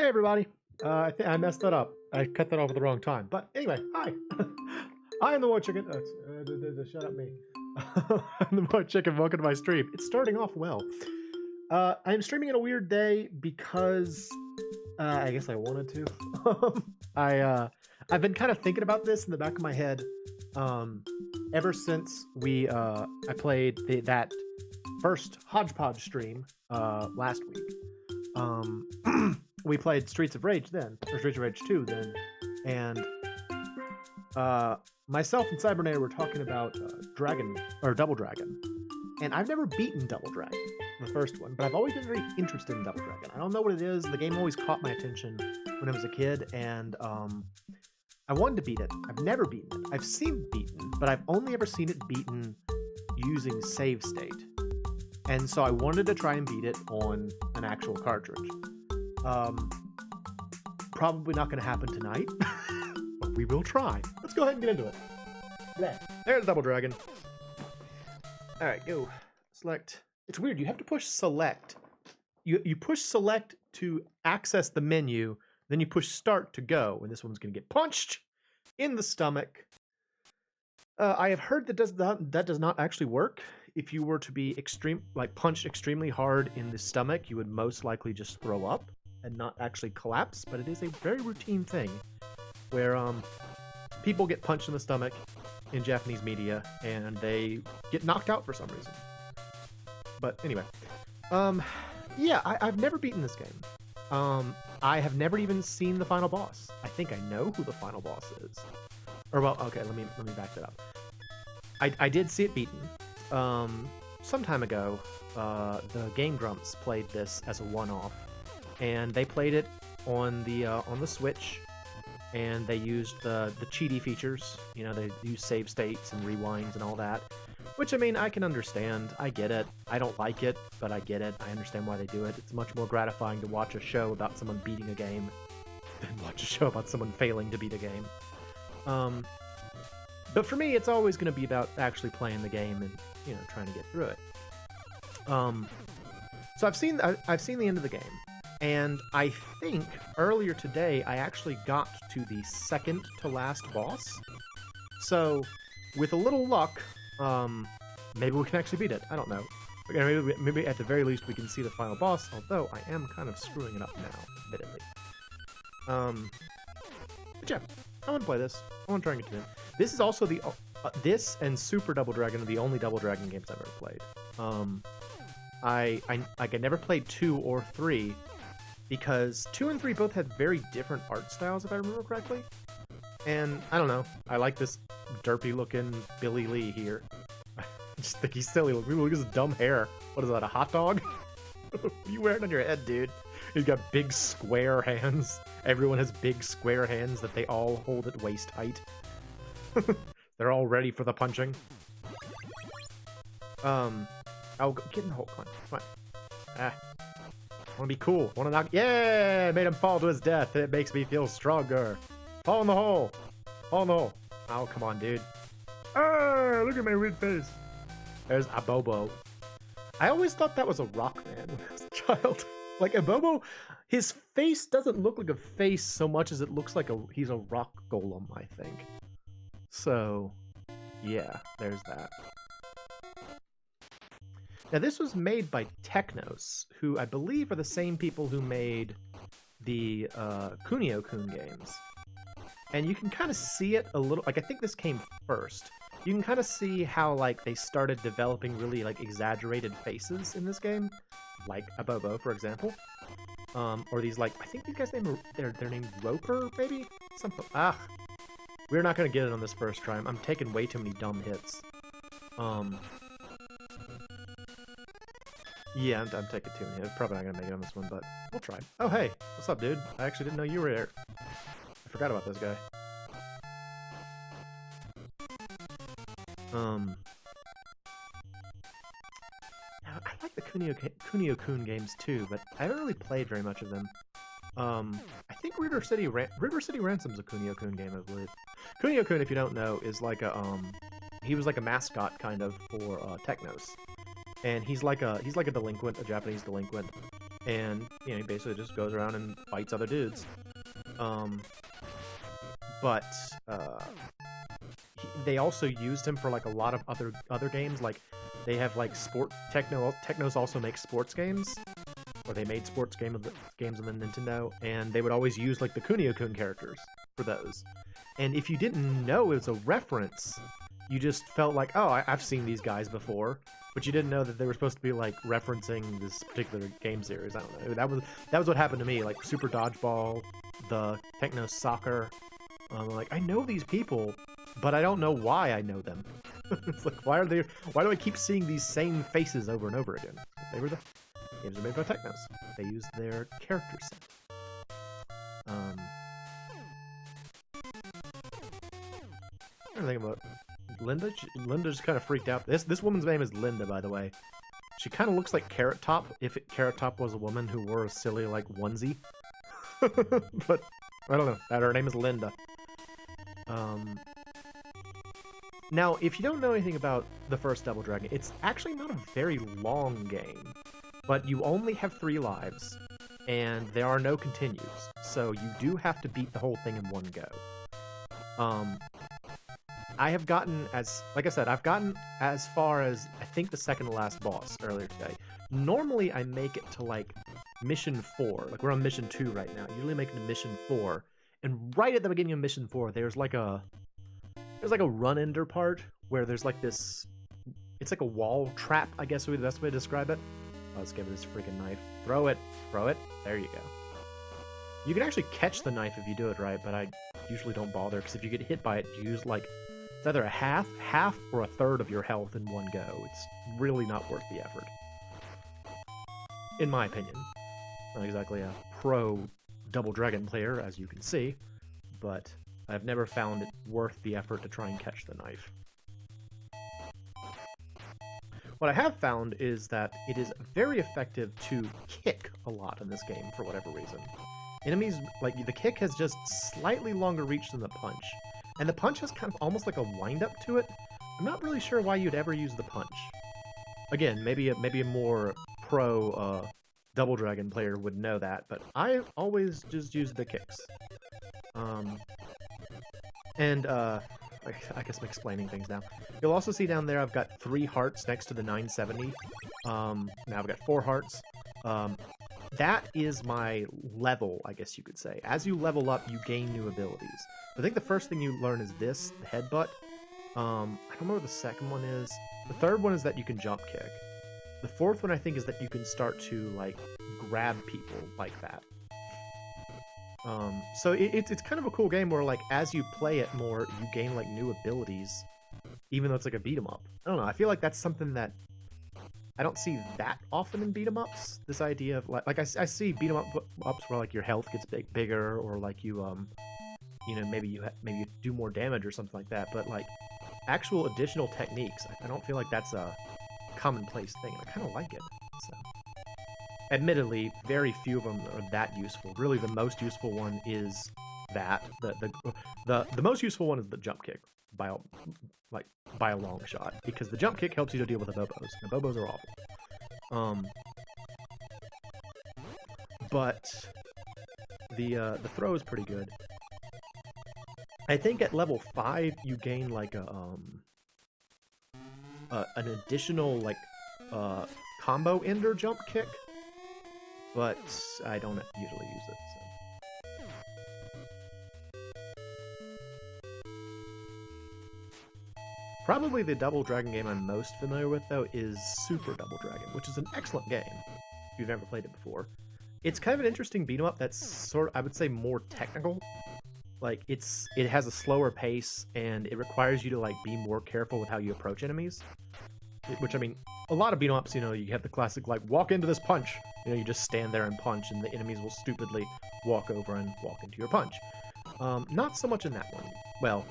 everybody. I messed that up. I cut that off at the wrong time. But anyway, hi. I am the MoeChicken. Shut up, me. I'm the MoeChicken. Welcome to my stream. It's starting off well. I'm streaming on a weird day because I guess I wanted to. I've been kind of thinking about this in the back of my head ever since I played that first Hodgepodge stream last week. We played Streets of Rage then, or Streets of Rage 2 then, and myself and Cybernator were talking about Double Dragon, and I've never beaten Double Dragon, the first one, but I've always been very interested in Double Dragon. I don't know what it is. The game always caught my attention when I was a kid, and I wanted to beat it. I've never beaten it. I've seen it beaten, but I've only ever seen it beaten using save state. And so I wanted to try and beat it on an actual cartridge. Probably not going to happen tonight, but we will try. Let's go ahead and get into it. There's Double Dragon. All right, go. Select. It's weird. You have to push select. You push select to access the menu, then you push start to go, and this one's going to get punched in the stomach. I have heard that does not actually work. If you were to be punched extremely hard in the stomach, you would most likely just throw up and not actually collapse. But it is a very routine thing where people get punched in the stomach in Japanese media and they get knocked out for some reason. But anyway, yeah, I've never beaten this game. I have never even seen the final boss. I think I know who the final boss is. Or well, okay, let me back that up. I did see it beaten. Some time ago, the Game Grumps played this as a one-off, and they played it on the Switch, and they used the cheaty features. You know, they use save states and rewinds and all that. Which, I mean, I can understand. I get it. I don't like it, but I get it. I understand why they do it. It's much more gratifying to watch a show about someone beating a game than watch a show about someone failing to beat a game. But for me, it's always going to be about actually playing the game and, you know, trying to get through it. So I've seen the end of the game, and I think earlier today I actually got to the second to last boss. So with a little luck, maybe we can actually beat it. I don't know. Maybe at the very least we can see the final boss, although I am kind of screwing it up now, admittedly. But yeah, I want to play this. I want to try and get to it. This is also this and Super Double Dragon are the only Double Dragon games I've ever played. I never played 2 or 3 because 2 and 3 both had very different art styles, if I remember correctly. And I don't know. I like this derpy looking Billy Lee here. I just think he's silly. Look at his dumb hair. What is that, a hot dog? What are you wearing on your head, dude? He's got big square hands. Everyone has big square hands that they all hold at waist height. They're all ready for the punching. I'll get in the hole. Come on. I want to be cool. Want to knock. Yeah! Made him fall to his death. It makes me feel stronger. Fall in the hole. Fall in the hole. Oh, come on, dude. Ah! Look at my weird face. There's Abobo. I always thought that was a rock man when I was a child. Like, Abobo, his face doesn't look like a face so much as it looks like he's a rock golem, I think. So, yeah, there's that. Now, this was made by Technos, who I believe are the same people who made the Kunio-kun games. And you can kind of see it a little, like, I think this came first. You can kind of see how, like, they started developing really, like, exaggerated faces in this game. Like Abobo, for example. Or these, like, I think these guys' they're named Roper, maybe? Something. We're not gonna get it on this first try. I'm taking way too many dumb hits. Yeah, I'm taking too many. I'm probably not gonna make it on this one, but we'll try. Oh, hey, what's up, dude? I actually didn't know you were here. I forgot about this guy. I like the Kunio-kun games too, but I haven't really played very much of them. I think River City Ransom's a Kunio-kun game, I believe. Kunio-kun, if you don't know, is like he was like a mascot kind of for Technos, and he's like a delinquent, a Japanese delinquent, and you know, he basically just goes around and fights other dudes. But they also used him for like a lot of other games. Like they have like Technos also makes sports games, or they made sports games on the Nintendo, and they would always use like the Kunio-kun characters for those. And if you didn't know it was a reference, you just felt like, oh, I've seen these guys before, but you didn't know that they were supposed to be like referencing this particular game series. I don't know. That was what happened to me. Like Super Dodgeball, the Techno Soccer. Like I know these people, but I don't know why I know them. It's like why do I keep seeing these same faces over and over again? They were the games are made by Technos. They used their character set. I don't think about Linda. Linda just kind of freaked out. This woman's name is Linda, by the way. She kind of looks like Carrot Top if Carrot Top was a woman who wore a silly like onesie. But I don't know. Her name is Linda. Now, if you don't know anything about the first Double Dragon, it's actually not a very long game, but you only have 3 lives, and there are no continues, so you do have to beat the whole thing in one go. I have gotten like I said, I've gotten as far as, I think, the second to last boss earlier today. Normally, I make it to, like, Mission 4. Like, we're on Mission 2 right now. Usually make it to Mission 4, and right at the beginning of Mission 4, there's like a run-ender part where there's like this, it's like a wall trap, I guess would be the best way to describe it. Let's give it this freaking knife. Throw it. There you go. You can actually catch the knife if you do it right, but I usually don't bother, because if you get hit by it, you use like, it's either a half or a third of your health in one go. It's really not worth the effort. In my opinion. Not exactly a pro Double Dragon player, as you can see, but I've never found it worth the effort to try and catch the knife. What I have found is that it is very effective to kick a lot in this game for whatever reason. Enemies, like, the kick has just slightly longer reach than the punch, and the punch has kind of almost like a wind-up to it. I'm not really sure why you'd ever use the punch. Again, maybe a more pro Double Dragon player would know that, but I always just use the kicks. I guess I'm explaining things now. You'll also see down there I've got 3 hearts next to the 970. Now I've got 4 hearts. That is my level, I guess you could say. As you level up, you gain new abilities. I think the first thing you learn is this, the headbutt. I don't remember what the second one is. The third one is that you can jump kick. The fourth one, I think, is that you can start to, like, grab people like that. So it's kind of a cool game where, like, as you play it more, you gain, like, new abilities, even though it's like a beat-em-up. I don't know, I feel like that's something that I don't see that often in beat-em-ups. This idea of, like I see beat-em-ups where, like, your health gets bigger, or, like, you know, maybe you do more damage or something like that, but, like, actual additional techniques, I don't feel like that's a commonplace thing, and I kind of like it. So, admittedly, very few of them are that useful. Really, the most useful one is that. The most useful one is the jump kick by a long shot, because the jump kick helps you to deal with the bobos. The bobos are awful. But the throw is pretty good. I think at level 5 you gain like an additional like combo ender jump kick, but I don't usually use it. So. Probably the Double Dragon game I'm most familiar with, though, is Super Double Dragon, which is an excellent game if you've never played it before. It's kind of an interesting beat-em-up that's sort of, I would say, more technical. Like, it has a slower pace, and it requires you to, like, be more careful with how you approach enemies. Which, I mean, a lot of beat-em-ups, you know, you have the classic, like, walk into this punch. You know, you just stand there and punch, and the enemies will stupidly walk over and walk into your punch. Not so much in that one. Well,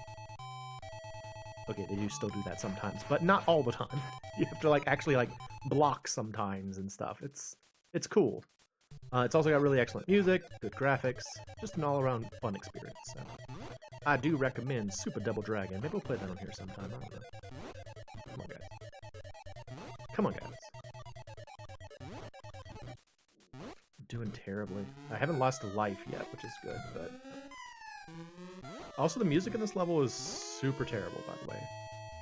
okay, they do still do that sometimes, but not all the time. You have to, like, actually, like, block sometimes and stuff. It's cool. It's also got really excellent music, good graphics, just an all-around fun experience. So, I do recommend Super Double Dragon. Maybe we'll play that on here sometime. I don't know. Come on, guys. Come on, guys. doing terribly. I haven't lost a life yet, which is good, but... Also, the music in this level is super terrible, by the way.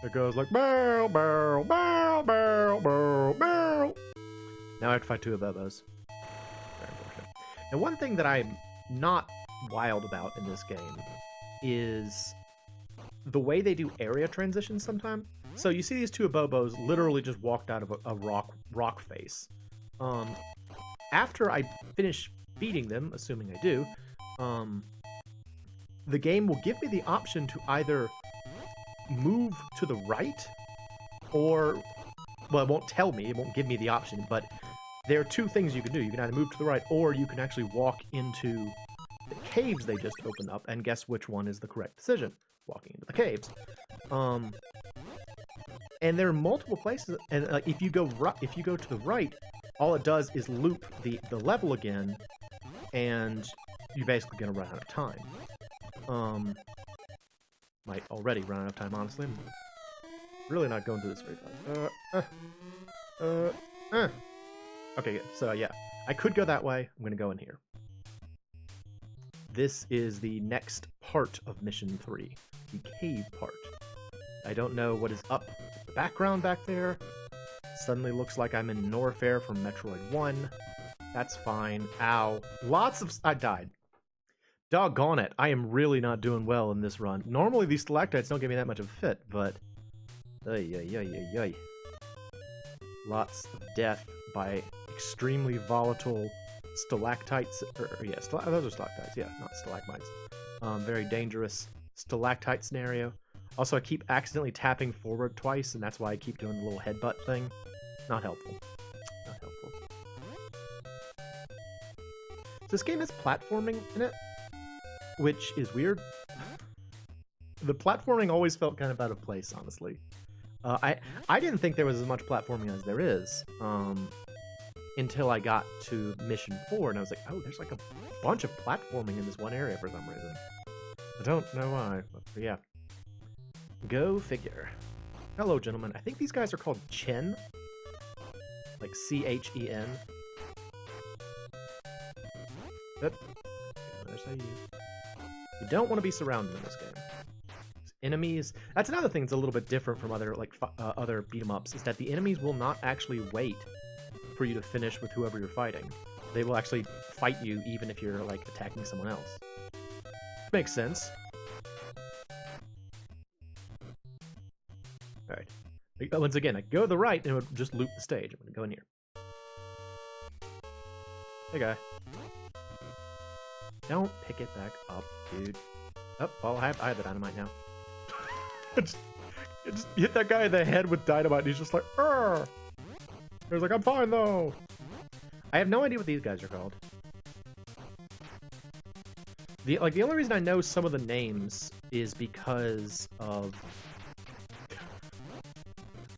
It goes like, barrel, barrel, barrel, barrel, barrel, barrel. Now I have to fight 2 of those. Very unfortunate. And one thing that I'm not wild about in this game is the way they do area transitions sometimes. So you see these 2 Abobos literally just walked out of a rock face. After I finish beating them, assuming I do, the game will give me the option to either move to the right or, well, it won't tell me, it won't give me the option, but there are 2 things you can do. You can either move to the right or you can actually walk into the caves they just opened up, and guess which one is the correct decision? Walking into the caves. And there are multiple places, and like if you go to the right, all it does is loop the level again, and you're basically gonna run out of time. Might already run out of time, honestly. I'm really not going through this very fast. Okay, good. So yeah, I could go that way. I'm gonna go in here. This is the next part of Mission 3, the cave part. I don't know what is up in the background back there. Suddenly looks like I'm in Norfair from Metroid 1. That's fine. Ow. I died. Doggone it. I am really not doing well in this run. Normally these stalactites don't give me that much of a fit, but... Lots of death by extremely volatile stalactites. Those are stalactites. Yeah, not stalagmites. Very dangerous stalactite scenario. Also, I keep accidentally tapping forward twice, and that's why I keep doing the little headbutt thing. Not helpful. Not helpful. So this game has platforming in it, which is weird. The platforming always felt kind of out of place, honestly. I didn't think there was as much platforming as there is, until I got to Mission 4, and I was like, oh, there's like a bunch of platforming in this one area for some reason. I don't know why, but yeah. Go figure. Hello, gentlemen. I think these guys are called Chen. Like C-H-E-N. Yep. There's how you don't want to be surrounded in this game. Enemies... That's another thing that's a little bit different from other other beat-em-ups, is that the enemies will not actually wait for you to finish with whoever you're fighting. They will actually fight you even if you're, like, attacking someone else. Makes sense. Alright. Once again, I go to the right and it would just loop the stage. I'm gonna go in here. Hey, guy. Don't pick it back up, dude. Oh, well, I have the dynamite now. I just hit that guy in the head with dynamite and he's just like, Arr! He's like, I'm fine, though. I have no idea what these guys are called. The only reason I know some of the names is because of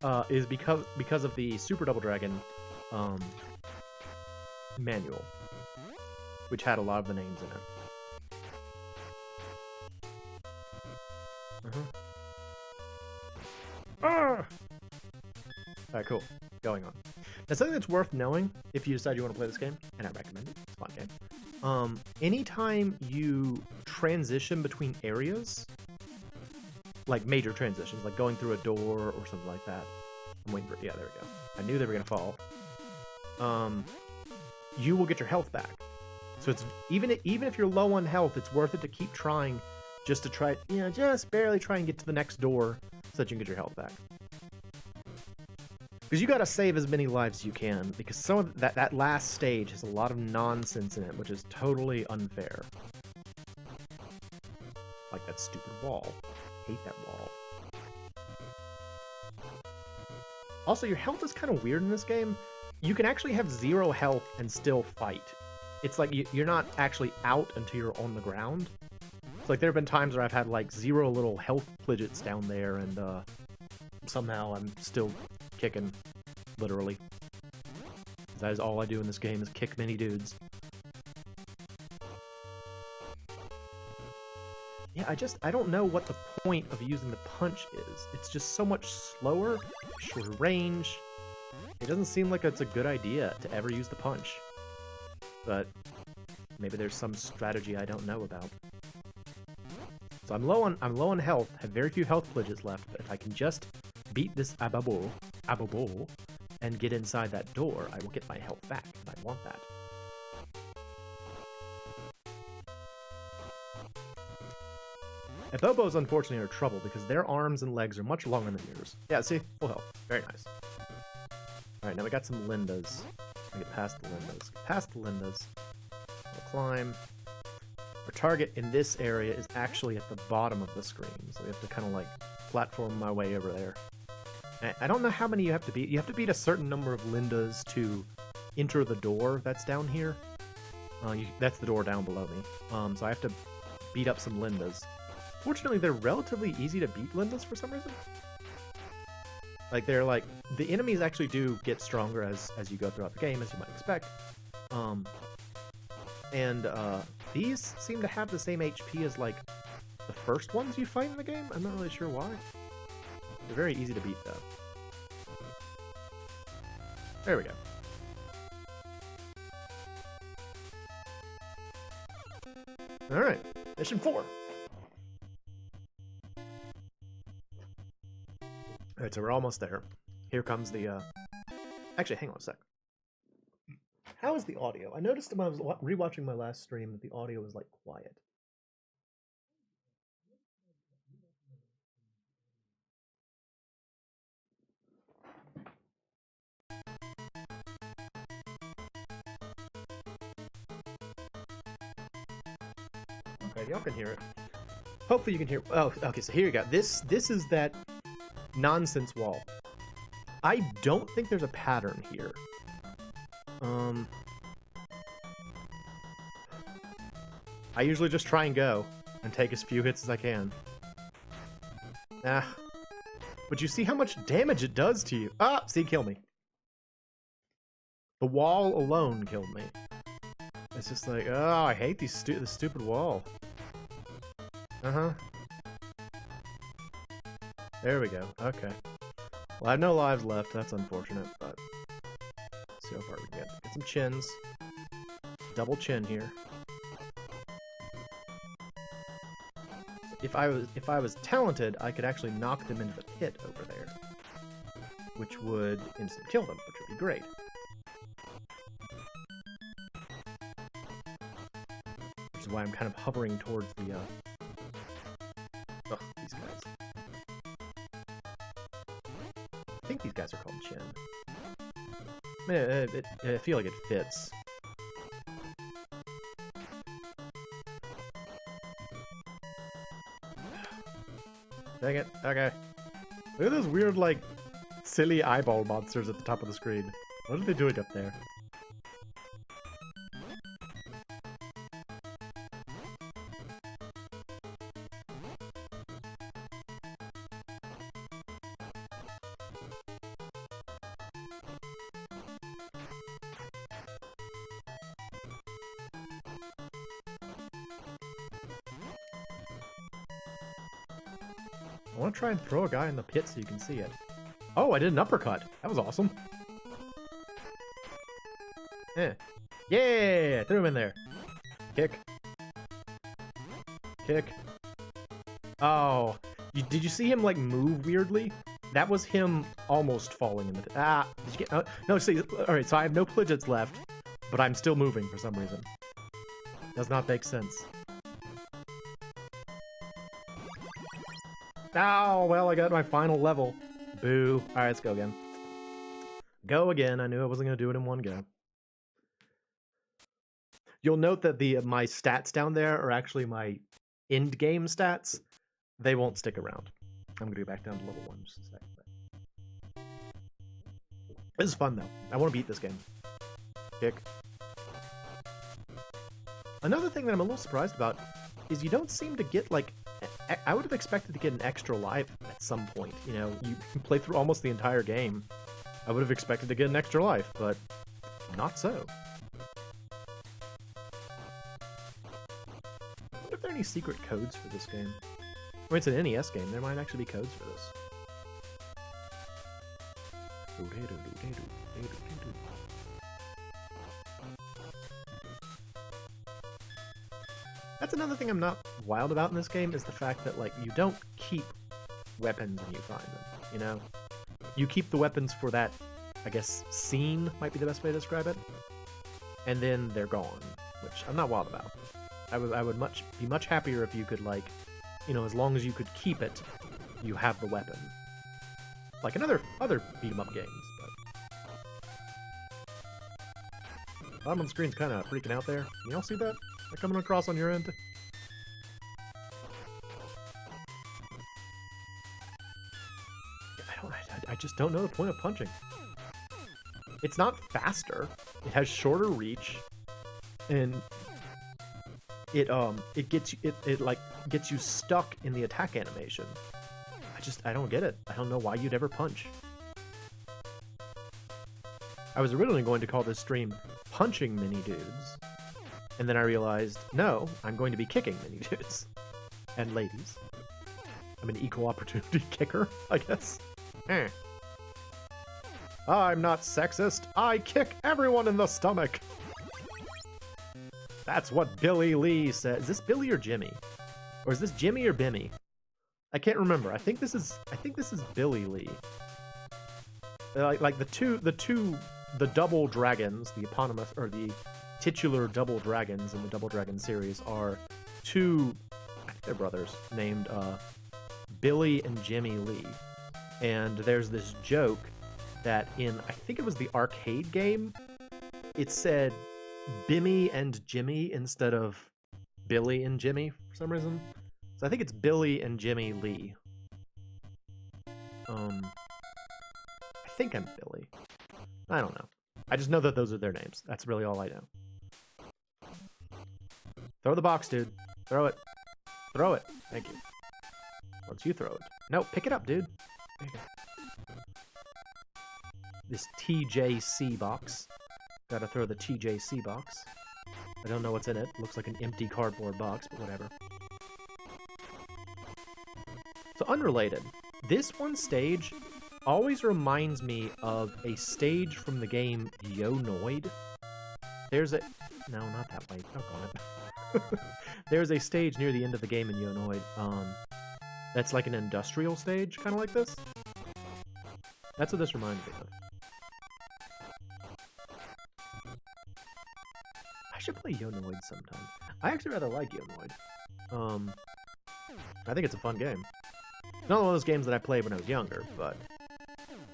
the Super Double Dragon manual, which had a lot of the names in it. Ah! Alright, cool. Going on. Now, something that's worth knowing if you decide you want to play this game, and I recommend it, it's a fun game. Anytime you transition between areas, like major transitions, like going through a door or something like that. I'm waiting for... Yeah, there we go. I knew they were going to fall. You will get your health back. So it's even if you're low on health, it's worth it to keep trying just to try, just barely try and get to the next door so that you can get your health back. Because you got to save as many lives as you can, because some of that last stage has a lot of nonsense in it, which is totally unfair. Like that stupid wall. Hate that wall. Also, your health is kind of weird in this game. You can actually have 0 health and still fight. It's like you're not actually out until you're on the ground. It's like there have been times where I've had like 0 little health pledgets down there, and somehow I'm still kicking, literally. That is all I do in this game, is kick many dudes. Yeah, I don't know what the point of using the punch is. It's just so much slower, shorter range. It doesn't seem like it's a good idea to ever use the punch. but maybe there's some strategy I don't know about. So I'm low on health, have very few health pledges left, but if I can just beat this Ababo, and get inside that door, I will get my health back, and I want that. Abobos, unfortunately, are trouble because their arms and legs are much longer than yours. Yeah, see? Full health. Very nice. Alright, now we got some Lindas. We get past the Lindas. Past the Lindas. We'll climb. Our target in this area is actually at the bottom of the screen, so we have to kind of like platform my way over there. I don't know how many you have to beat. You have to beat a certain number of Lindas to enter the door that's down here. That's the door down below me. So I have to beat up some Lindas. Fortunately, they're relatively easy to beat Lindas for some reason. Like, they're like... The enemies actually do get stronger as you go throughout the game, as you might expect. These seem to have the same HP as, like, the first ones you fight in the game. I'm not really sure why. They're very easy to beat, though. There we go. Alright, mission 4. Alright, so we're almost there. Here comes the, Actually, hang on a sec. How is the audio? I noticed when I was rewatching my last stream that the audio was, like, quiet. Okay, y'all can hear it. Hopefully you can hear... Oh, okay, so here you go. This is that nonsense wall. I don't think there's a pattern here. I usually just try and go and take as few hits as I can. But you see how much damage it does to you. Ah, see, kill me. The wall alone killed me. It's just like, oh, I hate this stupid wall. There we go. Okay. Well, I have no lives left. That's unfortunate, but let's see how far we can get. Get some chins. Double chin here. If I was talented, I could actually knock them into the pit over there, which would instant kill them, which would be great. Which is why I'm kind of hovering towards the ugh, these guys. I think these guys are called Chin. I feel like it fits. Dang it. Okay. Look at those weird, like, silly eyeball monsters at the top of the screen. What are they doing up there? I want to try and throw a guy in the pit so you can see it. Oh, I did an uppercut. That was awesome. Yeah, threw him in there. Kick. Kick. Oh, did you see him like move weirdly? That was him almost falling in the pit. Ah, did you get? No, see, all right. So I have no pledgets left, but I'm still moving for some reason. Does not make sense. Oh, well, I got my final level. Boo. Alright, let's go again. Go again. I knew I wasn't going to do it in one go. You'll note that my stats down there are actually my end-game stats. They won't stick around. I'm going to go back down to level 1 just a second. This is fun, though. I want to beat this game. Kick. Another thing that I'm a little surprised about is you don't seem to get, like... I would have expected to get an extra life at some point. You know, you play through almost the entire game. I would have expected to get an extra life, but not so. I wonder if there are any secret codes for this game. I mean, it's an NES game. There might actually be codes for this. That's another thing I'm not wild about in this game, is the fact that, like, you don't keep weapons when you find them, you know? You keep the weapons for that, I guess, scene might be the best way to describe it, and then they're gone, which I'm not wild about. I would be much happier if you could, like, you know, as long as you could keep it, you have the weapon. Like in other beat-em-up games, but... Bottom of the screen's kind of freaking out there. Can y'all see that? They're coming across on your end? I just don't know the point of punching. It's not faster. It has shorter reach, and it gets you stuck in the attack animation. I don't get it. I don't know why you'd ever punch. I was originally going to call this stream Punching Mini Dudes, and then I realized, no, I'm going to be kicking mini dudes. And ladies. I'm an equal opportunity kicker, I guess. I'm not sexist. I kick everyone in the stomach. That's what Billy Lee said. Is this Billy or Jimmy? Or is this Jimmy or Bimmy? I can't remember. I think this is Billy Lee. Like the double dragons, the eponymous or the titular double dragons in the Double Dragon series are two, I think they're brothers, named Billy and Jimmy Lee. And there's this joke that in, I think it was the arcade game, it said Bimmy and Jimmy instead of Billy and Jimmy for some reason. So I think it's Billy and Jimmy Lee. I think I'm Billy. I don't know. I just know that those are their names. That's really all I know. Throw the box, dude. Throw it. Throw it. Thank you. Once you throw it. No, pick it up, dude. There you go. This TJC box. Gotta throw the TJC box. I don't know what's in it. Looks like an empty cardboard box, but whatever. So unrelated, this one stage always reminds me of a stage from the game Yo-Noid. There's a... No, not that way. Don't go on it. There's a stage near the end of the game in Yo-Noid that's like an industrial stage, kind of like this. That's what this reminds me of. I should play Yo-Noid sometime. I actually rather like Yo-Noid. I think it's a fun game. Not one of those games that I played when I was younger, but...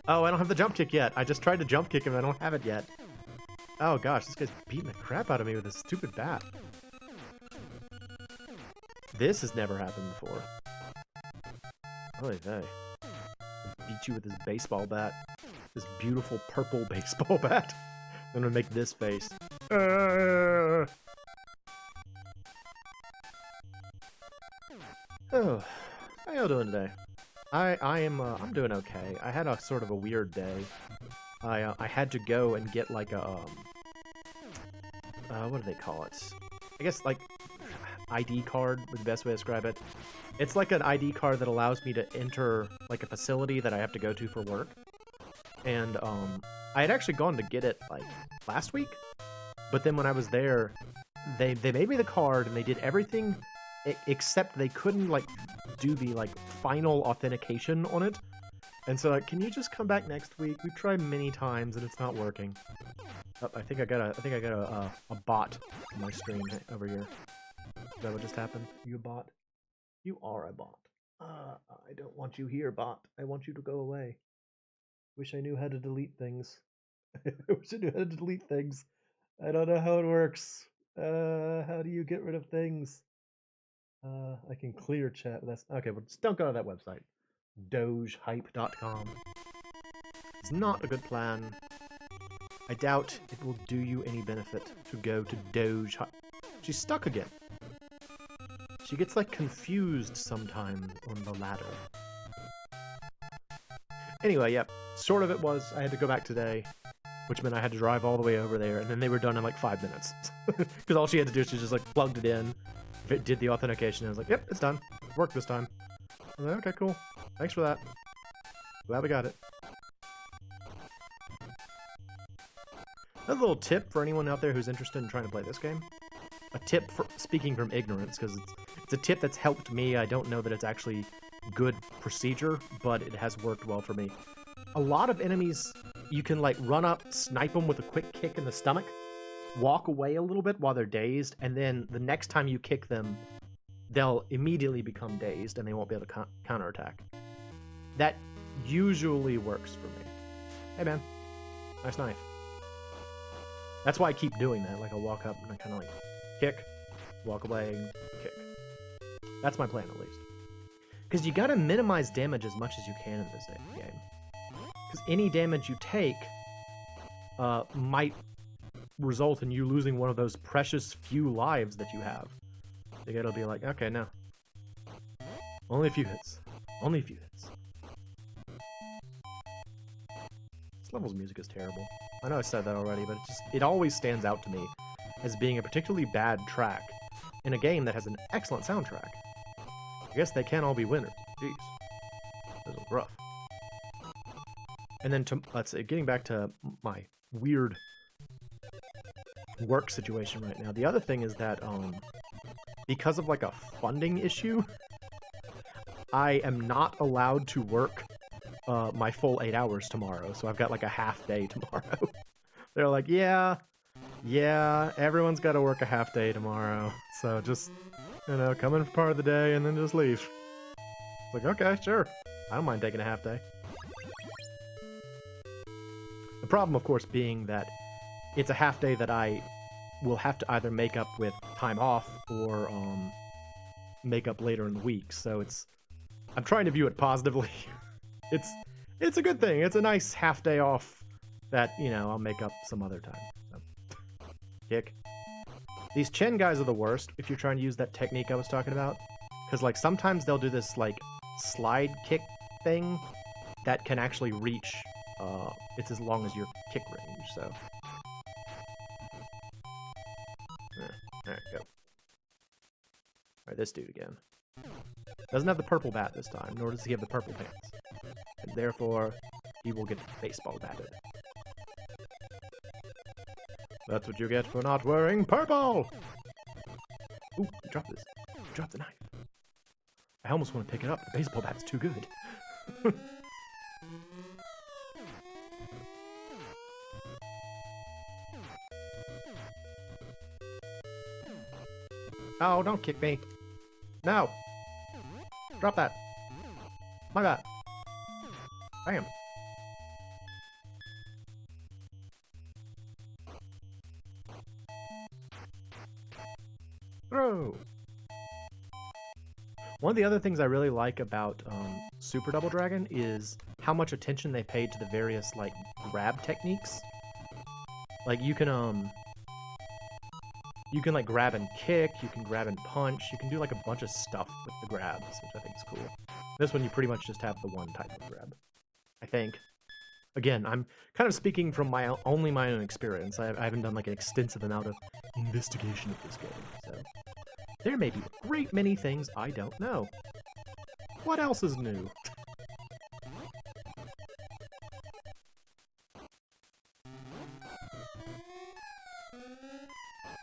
Oh, I don't have the jump kick yet. I just tried to jump kick him and I don't have it yet. Oh gosh, this guy's beating the crap out of me with his stupid bat. This has never happened before. Oy vey. Beat you with his baseball bat. This beautiful purple baseball bat. I'm gonna make this face. Oh, how y'all doing today? I'm doing okay. I had a sort of a weird day. I had to go and get like a what do they call it? I guess like ID card would be the best way to describe it. It's like an ID card that allows me to enter like a facility that I have to go to for work. And I had actually gone to get it like last week, but then when I was there, they made me the card and they did everything except they couldn't like do the like final authentication on it. And so like, can you just come back next week? We've tried many times and it's not working. Oh, I think I got a bot on my stream over here. Is that what just happened? You a bot? You are a bot. I don't want you here, bot. I want you to go away. Wish I knew how to delete things. I wish I knew how to delete things. I don't know how it works. How do you get rid of things? I can clear chat. That's okay, but just don't go to that website. Dogehype.com. It's not a good plan. I doubt it will do you any benefit to go to Dogehype. She's stuck again. She gets like confused sometimes on the ladder. Anyway, yep. Sort of it was. I had to go back today, which meant I had to drive all the way over there, and then they were done in like 5 minutes. Because all she had to do, she just like plugged it in, did the authentication, and I was like, yep, it's done. It worked this time. I was like, okay, cool. Thanks for that. Glad we got it. Another little tip for anyone out there who's interested in trying to play this game. a tip for speaking from ignorance, because it's a tip that's helped me. I don't know that it's actually good procedure, but it has worked well for me. A lot of enemies, you can like run up, snipe them with a quick kick in the stomach, walk away a little bit while they're dazed, and then the next time you kick them, they'll immediately become dazed and they won't be able to counterattack. That usually works for me. Hey man, nice knife. That's why I keep doing that. Like I'll walk up and I kind of like kick, walk away, kick. That's my plan at least. Because you gotta minimize damage as much as you can in this game. Because any damage you take might result in you losing one of those precious few lives that you have. You gotta be like, okay, no. Only a few hits. Only a few hits. This level's music is terrible. I know I said that already, but it always stands out to me as being a particularly bad track in a game that has an excellent soundtrack. I guess they can't all be winners. Jeez. This was rough. And then, let's say, getting back to my weird work situation right now, the other thing is that, because of, like, a funding issue, I am not allowed to work my full 8 hours tomorrow, so I've got, like, a half day tomorrow. They're like, yeah, everyone's got to work a half day tomorrow, so just, you know, come in for part of the day and then just leave. It's like, okay, sure. I don't mind taking a half day. The problem, of course, being that it's a half day that I will have to either make up with time off or make up later in the week. So I'm trying to view it positively. It's a good thing. It's a nice half day off that, you know, I'll make up some other time. So. Kick. These Chen guys are the worst if you're trying to use that technique I was talking about. Because, like, sometimes they'll do this, like, slide kick thing that can actually reach, it's as long as your kick range, so. Alright, go. Alright, this dude again. Doesn't have the purple bat this time, nor does he have the purple pants. And therefore, he will get baseball batted. That's what you get for not wearing purple! Ooh, drop this. Drop the knife. I almost want to pick it up. The baseball bat's too good. Oh, don't kick me. No. Drop that. My bad. Bam. Throw. One of the other things I really like about Super Double Dragon is how much attention they paid to the various, like, grab techniques. Like, you can like grab and kick, you can grab and punch, you can do like a bunch of stuff with the grabs, which I think is cool. This one you pretty much just have the one type of grab, I think. Again, I'm kind of speaking from only my own experience. I haven't done like an extensive amount of investigation of this game, so there may be a great many things I don't know. What else is new?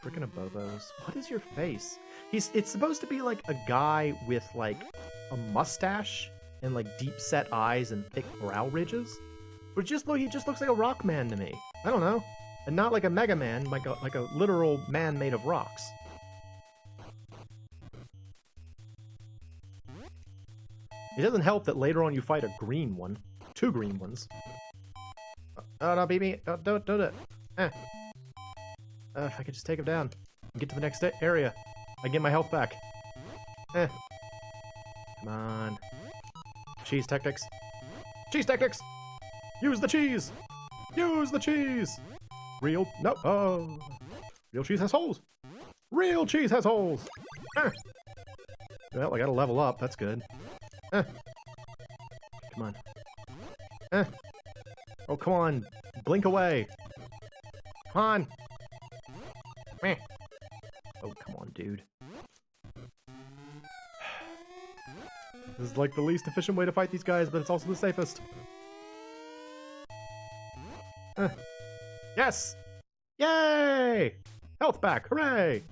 Frickin' Abobos. What is your face? It's supposed to be like a guy with like a mustache and like deep set eyes and thick brow ridges. But he just looks like a rock man to me. I don't know. And not like a Mega Man, like a literal man made of rocks. It doesn't help that later on you fight a green one. 2 green ones. Oh, no, beat me. Don't do it. If I could just take him down and get to the next area, I get my health back. Come on. Cheese tactics. Cheese tactics! Use the cheese! Use the cheese! Real... No. Oh. Real cheese has holes! Real cheese has holes! Well, I gotta level up. That's good. Come on. Oh, come on. Blink away. Come on. Meh. Oh, come on, dude. This is like the least efficient way to fight these guys, but it's also the safest. Yes! Yay! Health back! Hooray!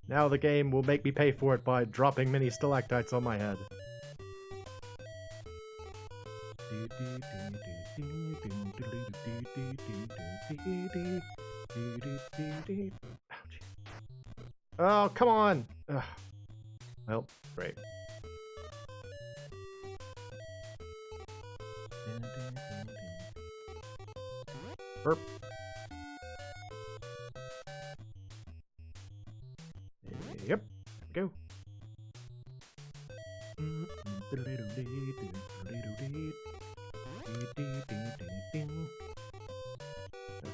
Now the game will make me pay for it by dropping many stalactites on my head. Ouch. Oh, come on! Ugh. Well, great. Burp. Yep. Go. Gotta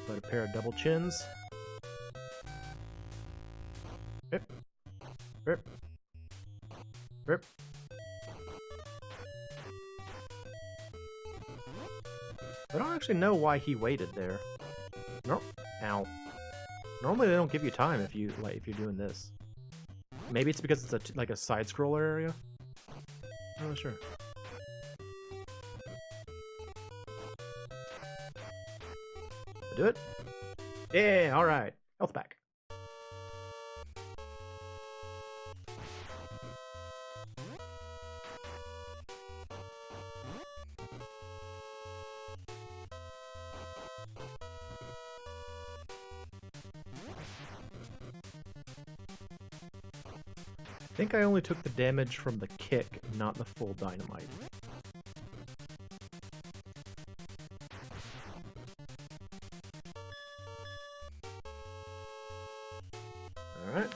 fight a pair of double chins. Rip. Rip. Rip. I don't actually know why he waited there. No. Ow. Normally they don't give you time if you're doing this. Maybe it's because it's like a side scroller area. I'm not sure. Do it. Yeah. All right. Health back. I think I only took the damage from the kick, not the full dynamite. Alright.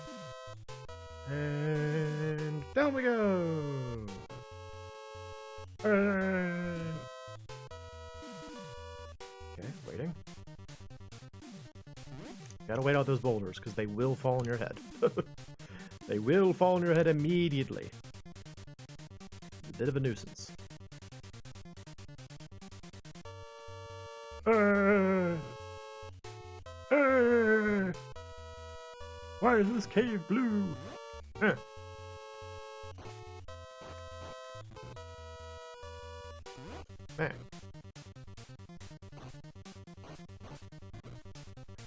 And down we go! Okay, waiting. Gotta wait out those boulders, because they will fall on your head. They will fall on your head immediately. It's a bit of a nuisance. Why is this cave blue? Man.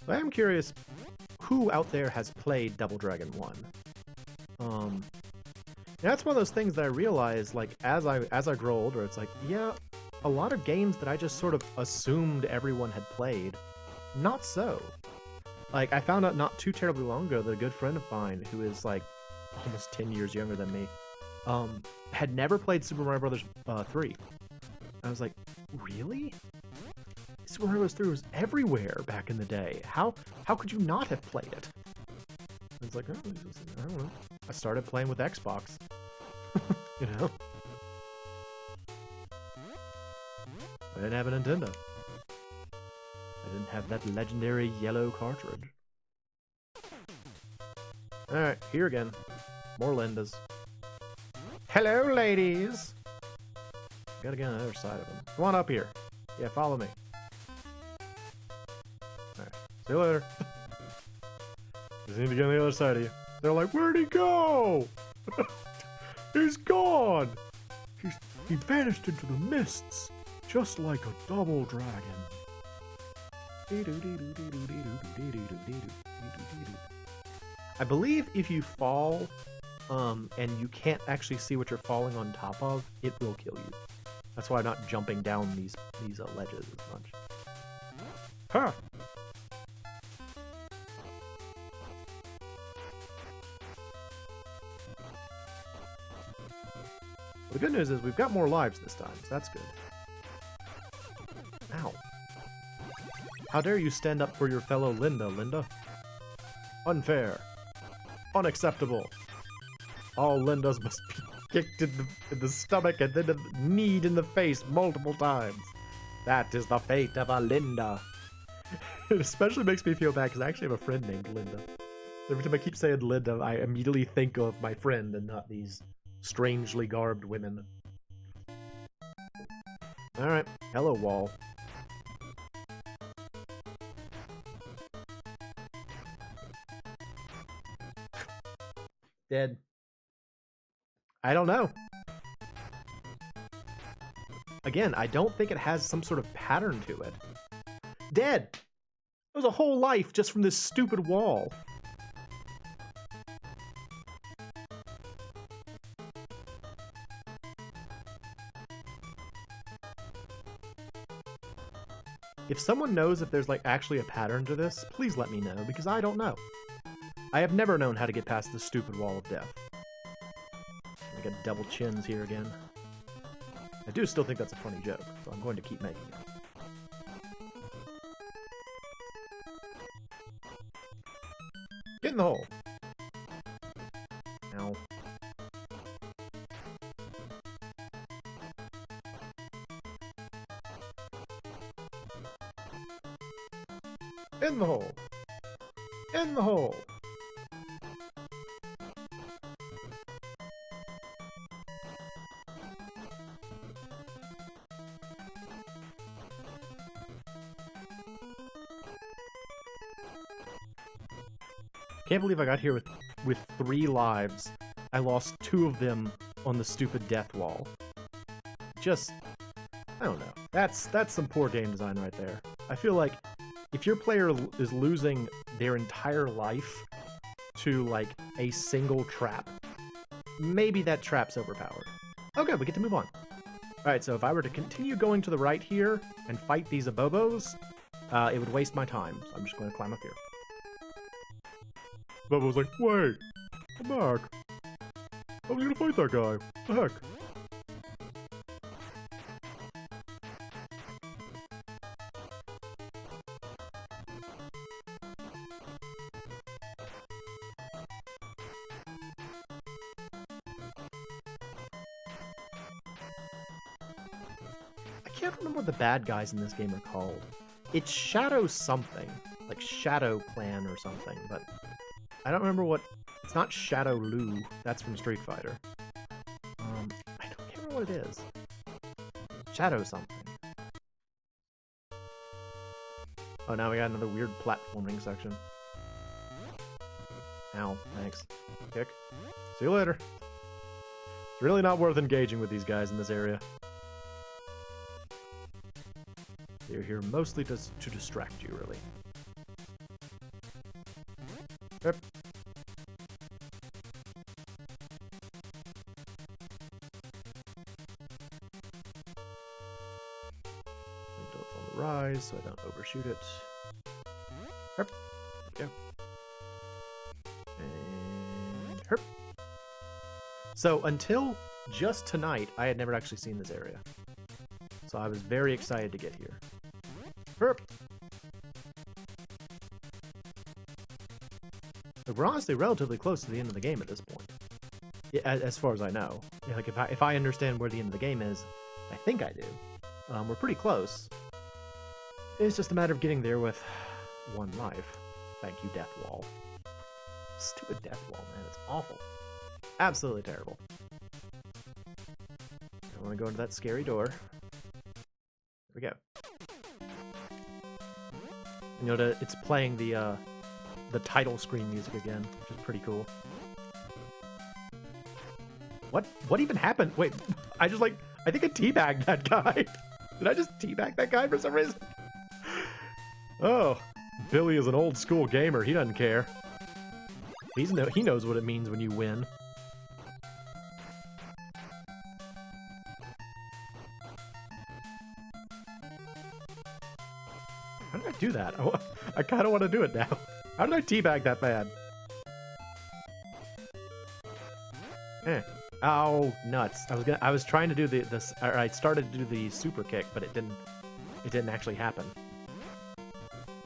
I am curious who out there has played Double Dragon 1. That's one of those things that I realized, like, as I grow older, it's like, yeah, a lot of games that I just sort of assumed everyone had played, not so. Like, I found out not too terribly long ago that a good friend of mine, who is, like, almost 10 years younger than me, had never played Super Mario Bros. 3. I was like, really? Super Mario Bros. 3 was everywhere back in the day. How could you not have played it? I was like, oh, I don't know. I started playing with Xbox. You know? I didn't have a Nintendo. I didn't have that legendary yellow cartridge. Alright, here again. More Lindas. Hello, ladies! Gotta get on the other side of them. Come on up here. Yeah, follow me. Alright, see you later. Just need to get on the other side of you. They're like, where'd he go? He's gone! He vanished into the mists, just like a double dragon. I believe if you fall, and you can't actually see what you're falling on top of, it will kill you. That's why I'm not jumping down these ledges as much. Huh! The good news is we've got more lives this time, so that's good. Ow. How dare you stand up for your fellow Linda? Unfair. Unacceptable. All Lindas must be kicked in the stomach and then kneed in the face multiple times. That is the fate of a Linda. It especially makes me feel bad because I actually have a friend named Linda. Every time I keep saying Linda, I immediately think of my friend and not these strangely garbed women. Alright, hello wall. Dead. I don't know. Again, I don't think it has some sort of pattern to it. Dead! It was a whole life just from this stupid wall. If someone knows if there's like actually a pattern to this, please let me know, because I don't know. I have never known how to get past this stupid wall of death. I got double chins here again. I do still think that's a funny joke, so I'm going to keep making it. Get in the hole. Ow. In the hole. In the hole. Can't believe I got here with 3 lives. I lost 2 of them on the stupid death wall. Just, I don't know. That's some poor game design right there. I feel like if your player is losing their entire life to like a single trap, maybe that trap's overpowered. Okay, we get to move on. Alright, so if I were to continue going to the right here and fight these abobos, it would waste my time. So I'm just going to climb up here. Bobo's like, wait, come back. I was gonna fight that guy. What the heck? I can't remember what the bad guys in this game are called. It's Shadow something, like Shadow Clan or something, but I don't remember what. It's not Shadow Lu. That's from Street Fighter. I can't remember what it is. Shadow something. Oh, now we got another weird platforming section. Ow, thanks. Kick. See you later. It's really not worth engaging with these guys in this area. They're here mostly to distract you, really. Yep. Until it's on the rise, so I don't overshoot it. Herp. There we go. And herp. So until just tonight, I had never actually seen this area. So I was very excited to get here. Herp. We're honestly relatively close to the end of the game at this point, as far as I know. Like if I understand where the end of the game is, I think I do. We're pretty close. It's just a matter of getting there with 1 life. Thank you, Death Wall. Stupid Death Wall, man. It's awful. Absolutely terrible. I want to go into that scary door. Here we go. You know, it's playing the title screen music again, which is pretty cool. What even happened? Wait, I think I teabagged that guy. Did I just teabag that guy for some reason? Oh, Billy is an old school gamer. He doesn't care. He knows what it means when you win. How did I do that? I kind of want to do it now. How did I teabag that bad? Oh, nuts. I was trying to do I started to do the super kick, but it didn't actually happen.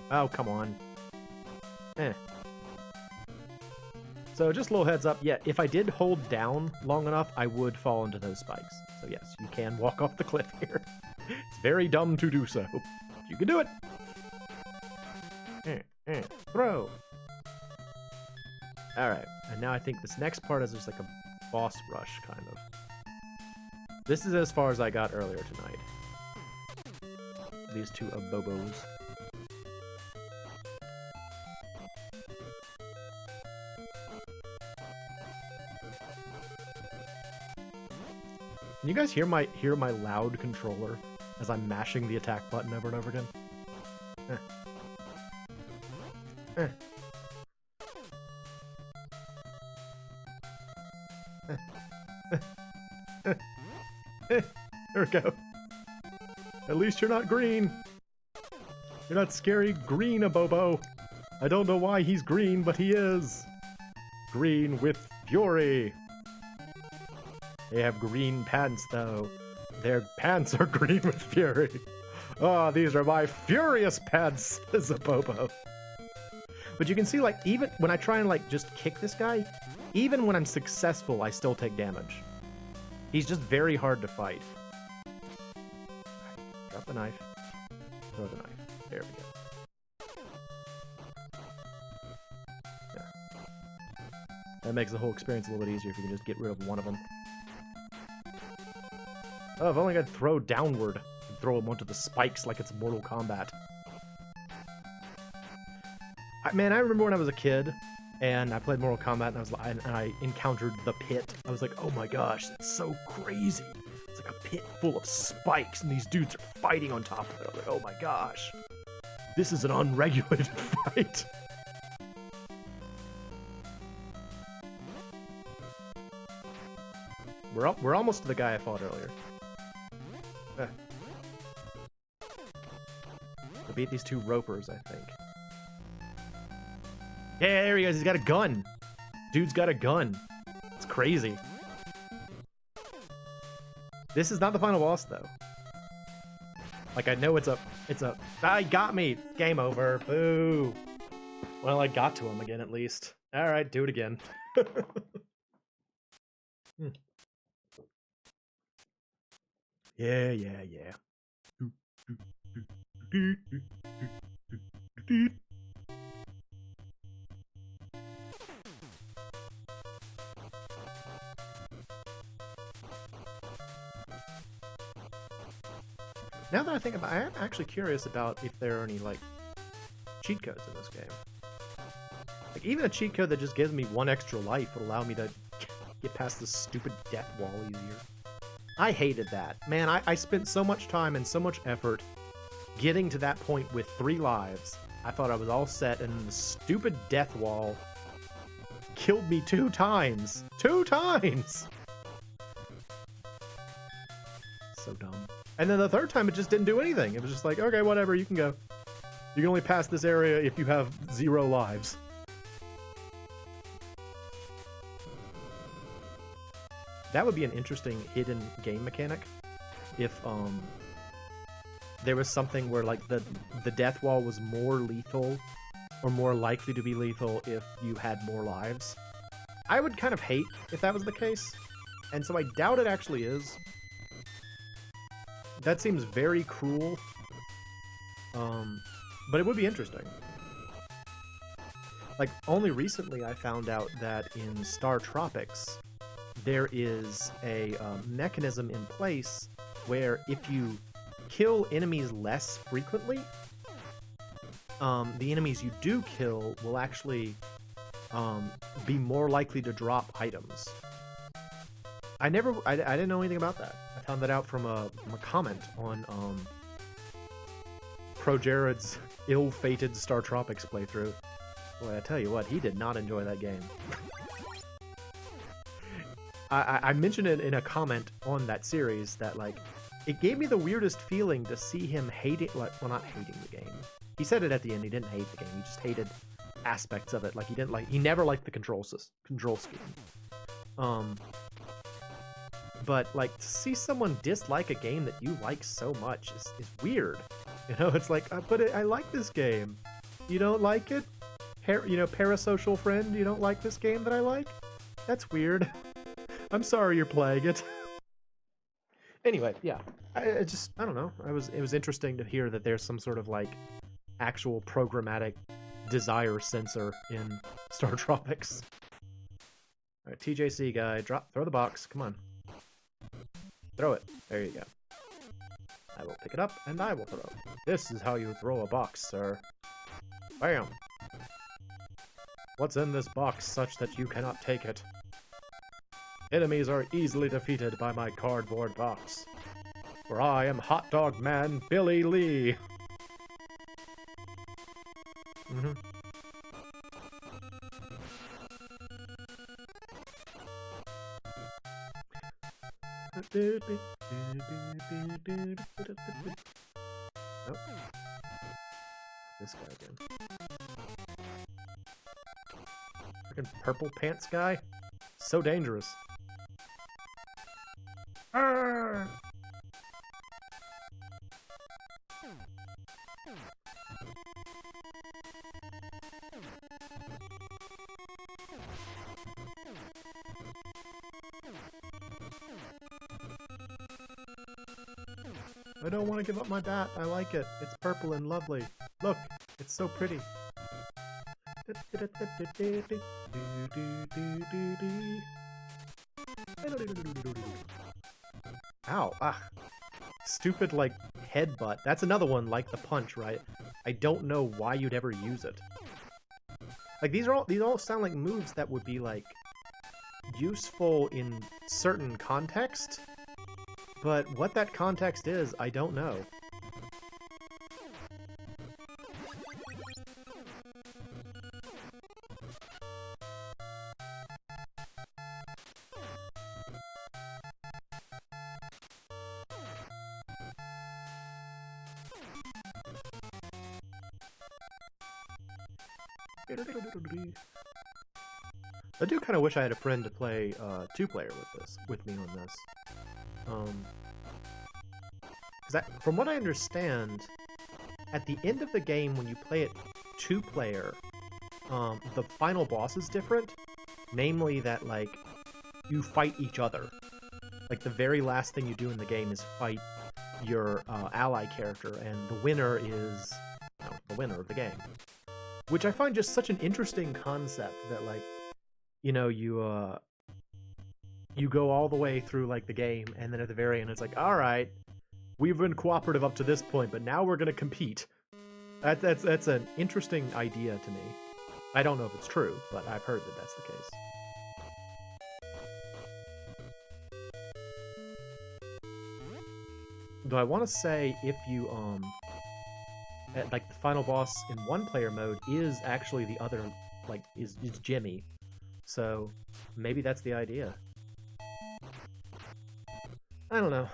Oh, come on. So just a little heads up, yeah, if I did hold down long enough, I would fall into those spikes. So yes, you can walk off the cliff here. It's very dumb to do so. You can do it. Throw. Alright, and now I think this next part is just like a boss rush, kind of. This is as far as I got earlier tonight. These 2 abobos. Can you guys hear my loud controller as I'm mashing the attack button over and over again? There we go. At least you're not green. You're not scary green, Abobo. I don't know why he's green, but he is. Green with fury. They have green pants, though. Their pants are green with fury. Oh, these are my furious pants, says Abobo. But you can see, like, even when I try and, like, just kick this guy, even when I'm successful, I still take damage. He's just very hard to fight. Drop the knife. Throw the knife. There we go. Yeah. That makes the whole experience a little bit easier if you can just get rid of one of them. Oh, if only I could throw downward. Throw him onto the spikes like it's Mortal Kombat. Man, I remember when I was a kid and I played Mortal Kombat and I encountered the pit. I was like, oh my gosh, that's so crazy. It's like a pit full of spikes and these dudes are fighting on top of it. I was like, oh my gosh, this is an unregulated fight. We're almost to the guy I fought earlier. To beat these two ropers, I think. Yeah, there he is. He's got a gun. Dude's got a gun. It's crazy. This is not the final boss, though. Like, I know it's a... Ah, he got me. Game over. Boo. Well, I got to him again, at least. All right, do it again. Yeah. Now that I think about it, I am actually curious about if there are any, like, cheat codes in this game. Like, even a cheat code that just gives me one extra life would allow me to get past this stupid death wall easier. I hated that. Man, I spent so much time and so much effort getting to that point with 3 lives. I thought I was all set, and the stupid death wall killed me 2 times. 2 times! So dumb. And then the 3rd time, it just didn't do anything. It was just like, okay, whatever, you can go. You can only pass this area if you have 0 lives. That would be an interesting hidden game mechanic. If, there was something where, like, the death wall was more lethal, or more likely to be lethal if you had more lives. I would kind of hate if that was the case, and so I doubt it actually is. That seems very cruel, but it would be interesting. Like, only recently I found out that in Star Tropics, there is a mechanism in place where if you kill enemies less frequently, the enemies you do kill will actually be more likely to drop items. I didn't know anything about that. I found that out from a comment on Pro Jared's ill-fated Star Tropics playthrough. Boy, I tell you what, he did not enjoy that game. I mentioned it in a comment on that series that, like, it gave me the weirdest feeling to see him hating, like, well, not hating the game. He said it at the end. He didn't hate the game. He just hated aspects of it. Like, he never liked the control scheme. But, like, to see someone dislike a game that you like so much is weird. You know, it's like, but I like this game. You don't like it? Parasocial friend, you don't like this game that I like? That's weird. I'm sorry you're playing it. Anyway, yeah. I don't know. It was interesting to hear that there's some sort of, like, actual programmatic desire sensor in Star Tropics. Alright, TJC guy, throw the box. Come on. Throw it. There you go. I will pick it up, and I will throw. This is how you throw a box, sir. Bam! What's in this box such that you cannot take it? Enemies are easily defeated by my cardboard box. For I am Hot Dog Man Billy Lee. This guy again. Freaking purple pants guy. So dangerous. Arrgh! I don't want to give up my bat. I like it. It's purple and lovely. Look, it's so pretty. Ow. Ah. Stupid, like, headbutt. That's another one like the punch, right? I don't know why you'd ever use it. Like, these all sound like moves that would be, like, useful in certain context, but what that context is, I don't know. I do kind of wish I had a friend to play two-player with me on this. From what I understand, at the end of the game when you play it two-player, the final boss is different. Namely that, like, you fight each other. Like, the very last thing you do in the game is fight your ally character, and the winner is the winner of the game. Which I find just such an interesting concept that, like, you know, you go all the way through, like, the game, and then at the very end it's like, alright, we've been cooperative up to this point, but now we're gonna compete. That's an interesting idea to me. I don't know if it's true, but I've heard that that's the case. Though I want to say if you, like, the final boss in one-player mode is actually the other, like, is Jimmy. So, maybe that's the idea. I don't know.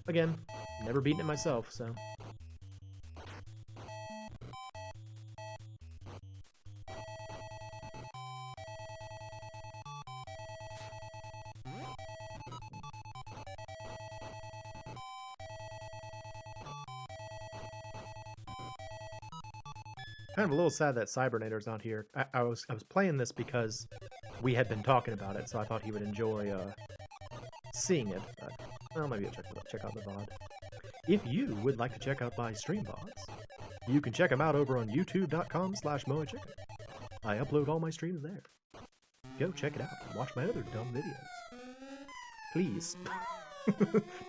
Again, never beaten it myself, so... Kind of a little sad that Cybernator's not here. I was playing this because we had been talking about it, so I thought he would enjoy seeing it. But, well, maybe I'll check out the VOD. If you would like to check out my stream VODs, you can check them out over on youtube.com/MoeChicken. I upload all my streams there. Go check it out and watch my other dumb videos. Please.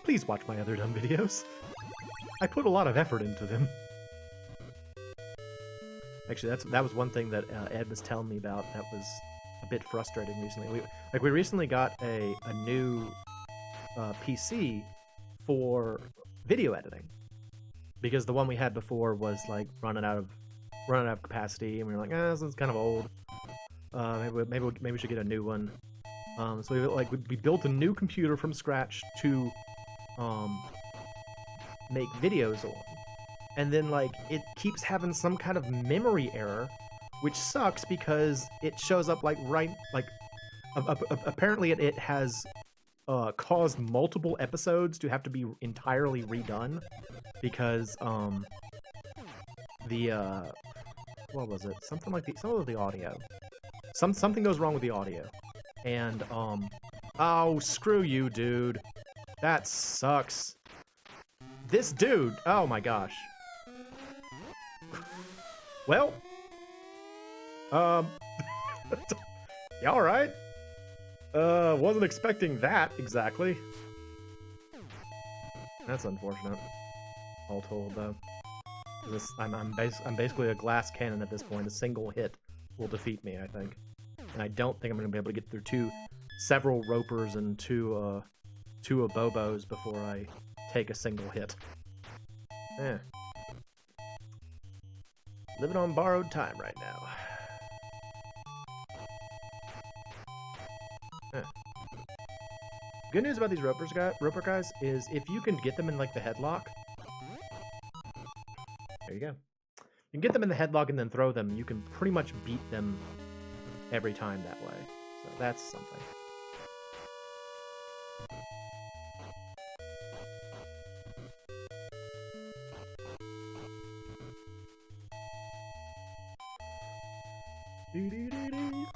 Please watch my other dumb videos. I put a lot of effort into them. Actually, that was one thing that Ed was telling me about that was a bit frustrating recently. We recently got a new PC for video editing because the one we had before was, like, running out of capacity, and we were like, this one's kind of old. Maybe we should get a new one. So we built a new computer from scratch to make videos on. And then, like, it keeps having some kind of memory error, which sucks because it shows up, like, apparently it has caused multiple episodes to have to be entirely redone because, what was it? Something like the audio. Something goes wrong with the audio. And, oh, screw you, dude. That sucks. This dude, oh my gosh. Well, yeah, alright. Wasn't expecting that, exactly. That's unfortunate. All told, though. I'm basically a glass cannon at this point. A single hit will defeat me, I think. And I don't think I'm going to be able to get through several ropers and two abobos before I take a single hit. Eh. Living on borrowed time right now. Good news about these roper guys is if you can get them in, like, the headlock. There you go. can get them in the headlock and then throw them. You can pretty much beat them every time that way. So that's something.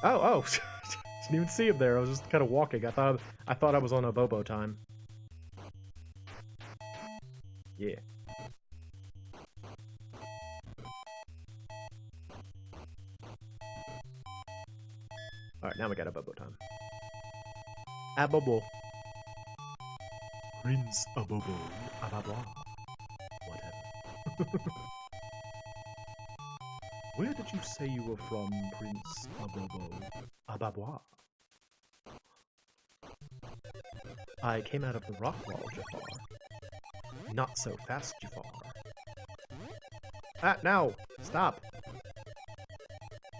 Oh, didn't even see him there. I was just kind of walking. I thought I was on a Bobo time. Yeah. Alright, now we got a Bobo time. A Bobo. Prince a Bobo. A blah blah. Whatever. Where did you say you were from, Prince Abobo? Ababwa. I came out of the rock wall, Jafar. Not so fast, Jafar. Ah, now! Stop!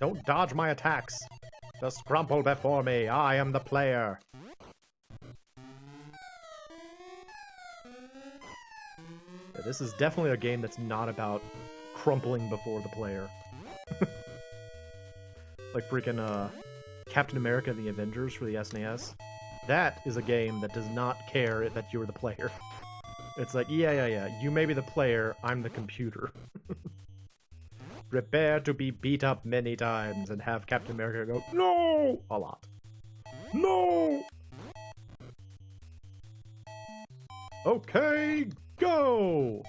Don't dodge my attacks! Just crumple before me! I am the player! Yeah, this is definitely a game that's not about crumpling before the player. Like freaking Captain America and the Avengers for the SNES. That is a game that does not care that you're the player. It's like, yeah, you may be the player, I'm the computer. Prepare to be beat up many times and have Captain America go, no! A lot. No! Okay, go!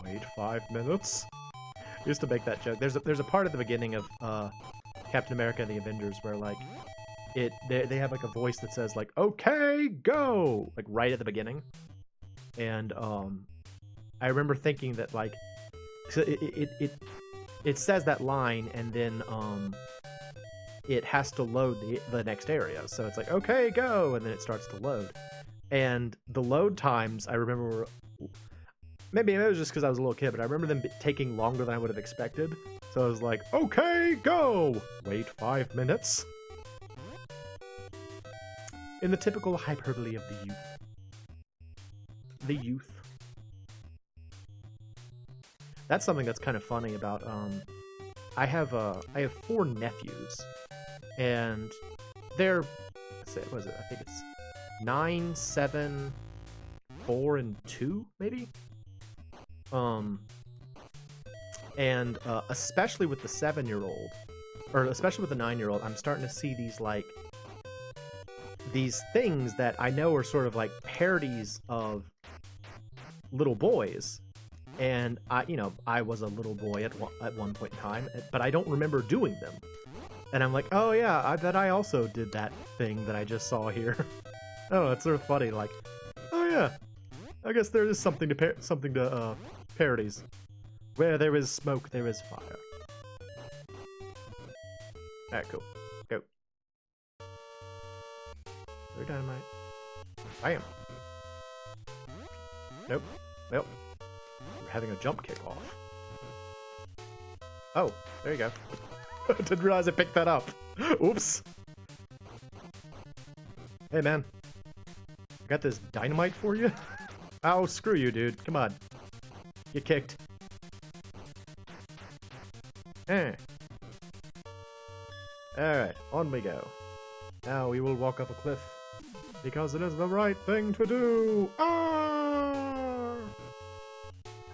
Wait 5 minutes. I used to make that joke. There's a part at the beginning of Captain America and the Avengers where like they have like a voice that says like okay go like right at the beginning, and I remember thinking that like so it says that line and then it has to load the next area, so it's like okay go and then it starts to load, and the load times I remember were maybe it was just because I was a little kid, but I remember them taking longer than I would have expected. So I was like, okay, go! Wait 5 minutes. In the typical hyperbole of the youth. The youth. That's something that's kind of funny about, I have 4 nephews, and they're, what is it? I think it's 9, 7, 4, and 2, maybe? And especially with the 7-year-old, or especially with the 9-year-old, I'm starting to see these like these things that I know are sort of like parodies of little boys, and I was a little boy at one point in time, but I don't remember doing them, and I'm like, oh yeah, I bet I also did that thing that I just saw here. Oh, it's sort of funny, like, oh yeah, I guess there is something to parodies. Where there is smoke, there is fire. Alright, cool. Go. Throw dynamite. Bam! Nope. Well, we're having a jump kick off. Oh, there you go. Didn't realize I picked that up. Oops. Hey, man. I got this dynamite for you? Oh, screw you, dude. Come on. Get kicked. Alright, on we go. Now we will walk up a cliff, because it is the right thing to do! Ah!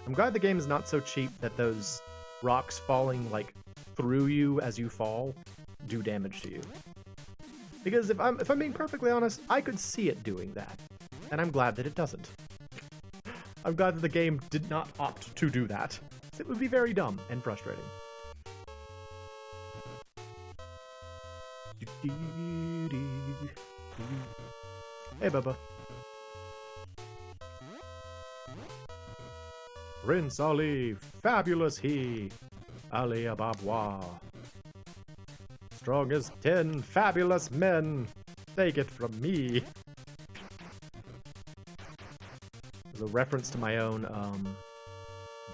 I'm glad the game is not so cheap that those rocks falling, like, through you as you fall do damage to you. Because if I'm being perfectly honest, I could see it doing that. And I'm glad that it doesn't. I'm glad that the game did not opt to do that. It would be very dumb and frustrating. Hey, Bubba. Prince Ali, fabulous he, Ali Ababwa. Strong as 10 fabulous men, take it from me. There's a reference to my own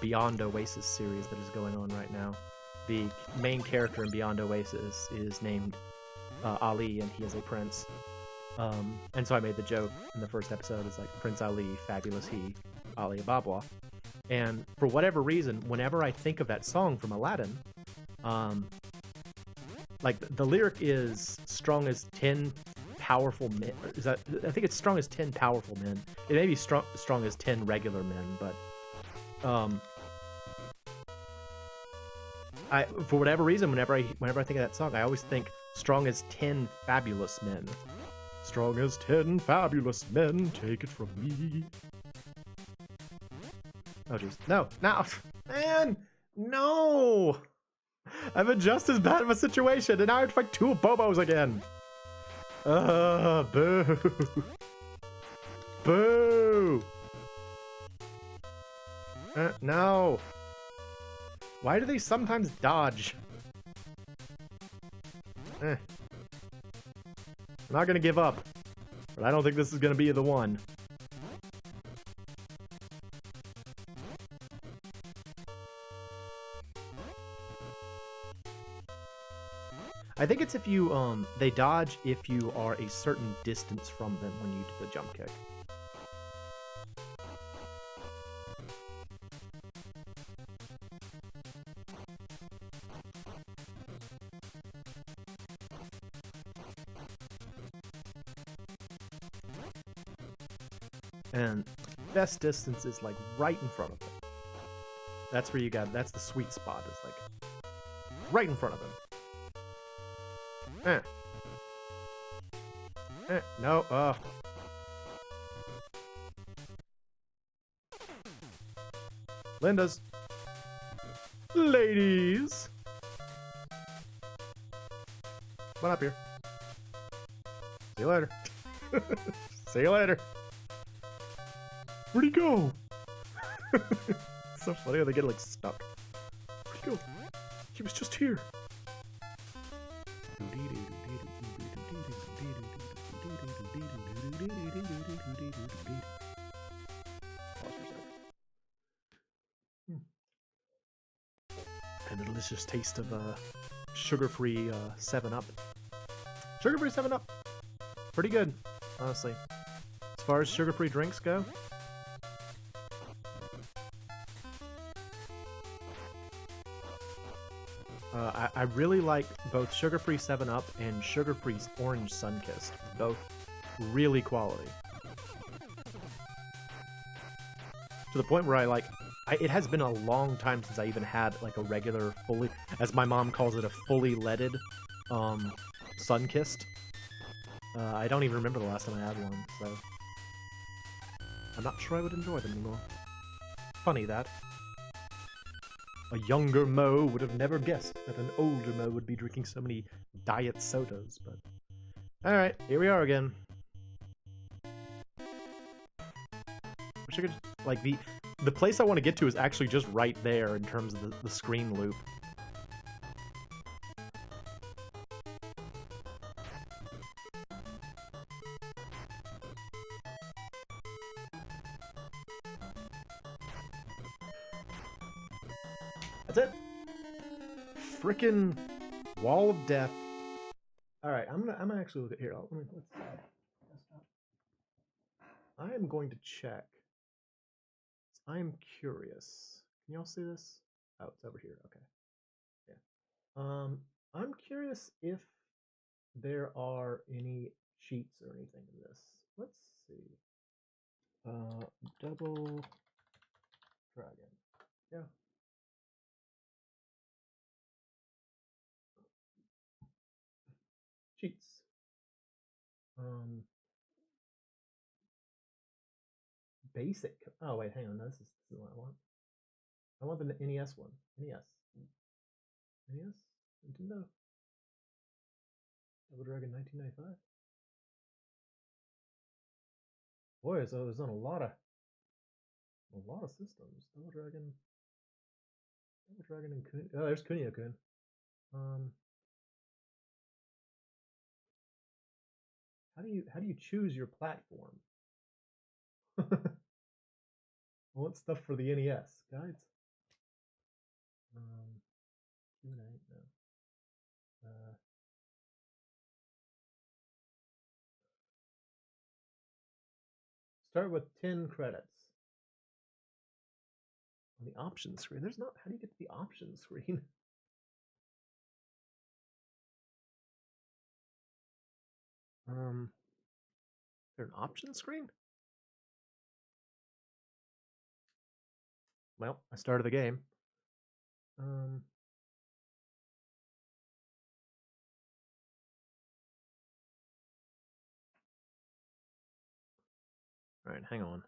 Beyond Oasis series that is going on right now. The main character in Beyond Oasis is named Ali, and he is a prince. And so I made the joke in the first episode, it's like, Prince Ali, fabulous he, Ali Ababwa. And for whatever reason, whenever I think of that song from Aladdin, like the lyric is strong as 10 powerful men. Is that, I think it's strong as 10 powerful men. It may be strong as 10 regular men, but for whatever reason, whenever I think of that song, I always think strong as 10 fabulous men. Strong as 10 fabulous men, take it from me. Oh jeez. No, man, no. I'm in just as bad of a situation, and now I have to fight two Bobos again. Boo. Boo. No. Why do they sometimes dodge? I'm not gonna give up, but I don't think this is gonna be the one. I think it's if you, they dodge if you are a certain distance from them when you do the jump kick. And best distance is like right in front of them. That's where you got, that's the sweet spot, is like right in front of them. No, Linda's. Ladies! Come on up here. See you later. See you later. Where'd he go? It's so funny how they get like stuck. Where'd he go? He was just here. And the delicious taste of sugar-free 7-Up. Sugar-free 7-Up. Pretty good, honestly. As far as sugar-free drinks go. I really like both sugar-free 7-Up and sugar-free Orange Sunkist. Both really quality. To the point where it has been a long time since I even had like a regular fully, as my mom calls it, a fully leaded Sunkist. I don't even remember the last time I had one, so I'm not sure I would enjoy them anymore. Funny that. A younger Moe would have never guessed that an older Moe would be drinking so many diet sodas, but... Alright, here we are again. Wish I could, like, the place I want to get to is actually just right there in terms of the screen loop. That's it. Frickin' Wall of Death. All right, I'm gonna actually look at here. Let's I am going to check. I am curious. Can y'all see this? Oh, it's over here. Okay. Yeah. I'm curious if there are any cheats or anything in this. Let's see. Double dragon. Yeah. Cheats. Basic. Oh wait, hang on. No, this is the one I want. I want the NES one. NES. NES. Nintendo. Double Dragon 1995. Boy, so it was on a lot of systems. Double Dragon and Kun. Oh, there's Kunio-kun. How do you choose your platform? I want stuff for the NES. Guides? Q&A? No. Start with 10 credits. On the options screen? There's not... How do you get to the options screen? Is there an options screen? Well, I started the game. Alright, hang on.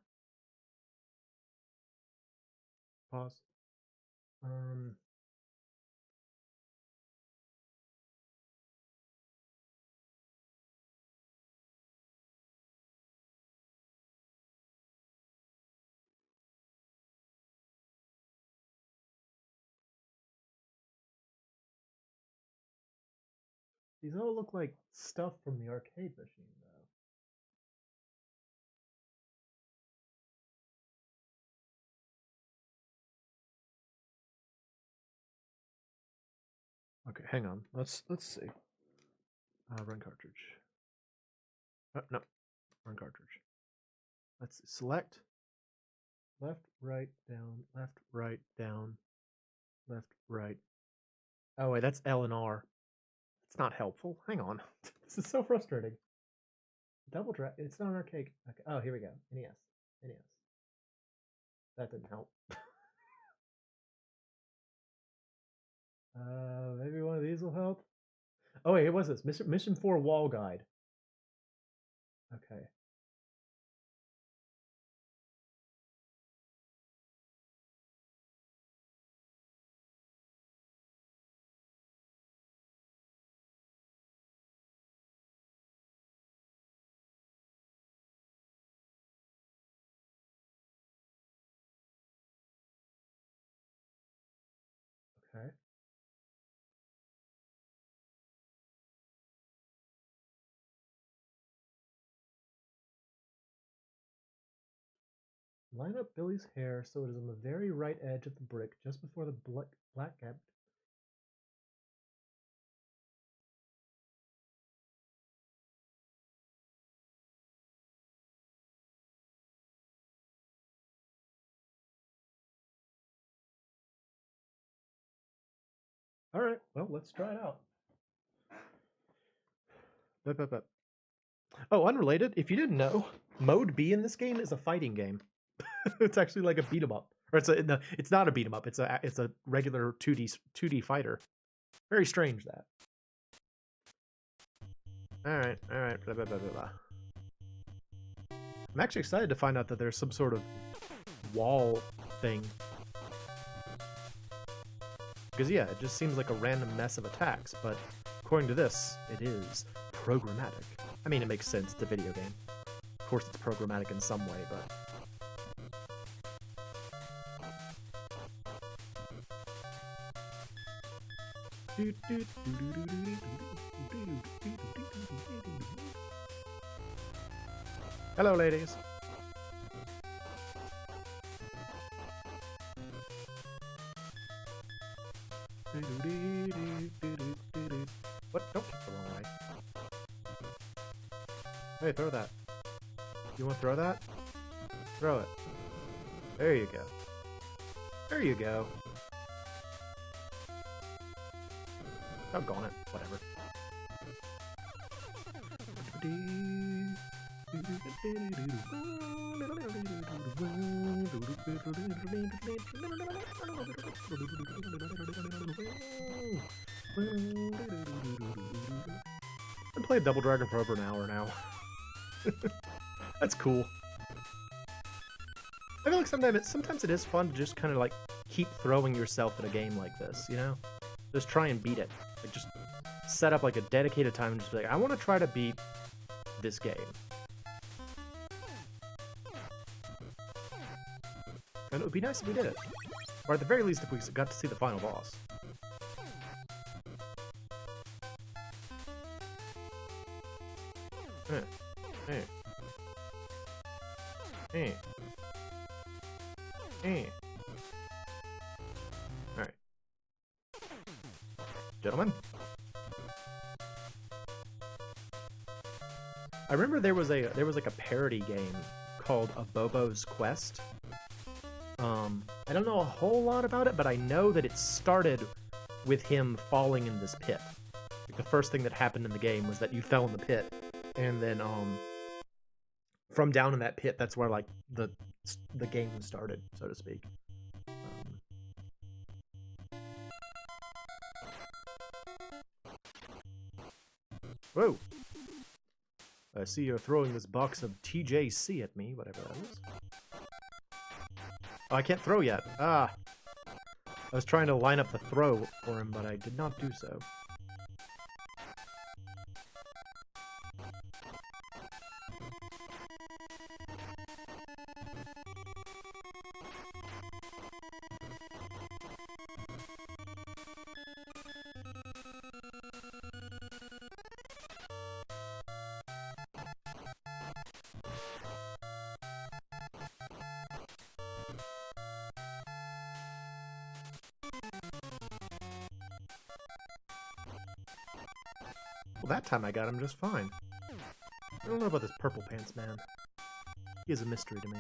Pause. These all look like stuff from the arcade machine, though. Okay, hang on. Let's see. Run cartridge. No, run cartridge. Let's select left, right, down, left, right, down, left, right. Oh wait, that's L and R. It's not helpful. Hang on. This is so frustrating. Double drag. It's not an arcade. Okay. Oh, here we go. NES. NES. That didn't help. Maybe one of these will help. Oh wait, what's this? Mission 4 wall guide. Okay. Okay. Line up Billy's hair so it is on the very right edge of the brick, just before the black gap. All right, well, let's try it out. Oh, unrelated, if you didn't know, Mode B in this game is a fighting game. It's actually like a beat 'em up. Or it's not a beat 'em up. It's a regular 2D fighter. Very strange that. All right. Blah, blah, blah, blah, blah. I'm actually excited to find out that there's some sort of wall thing. Because yeah, it just seems like a random mess of attacks, but according to this, it is programmatic. I mean, it makes sense. It's a video game. Of course, it's programmatic in some way, but. Hello, ladies. What? Don't kick the wrong way. Hey, throw that. You want to throw that? Throw it. There you go. There you go. Doggone it. Whatever. I've played Double Dragon for over an hour now. That's cool. I feel like sometimes it is fun to just kind of like keep throwing yourself in a game like this, you know? Just try and beat it. Like just set up like a dedicated time and just be like, I want to try to beat this game. And it would be nice if we did it. Or at the very least if we got to see the final boss. Alright. Gentlemen. I remember there was like a parody game called A Bobo's Quest. I don't know a whole lot about it, but I know that it started with him falling in this pit. Like, the first thing that happened in the game was that you fell in the pit, and then from down in that pit, that's where like the game started, so to speak. Whoa! I see you're throwing this box of TJC at me, whatever that is. Oh, I can't throw yet. Ah! I was trying to line up the throw for him, but I did not do so. Well, that time I got him just fine. I don't know about this purple pants man. He is a mystery to me.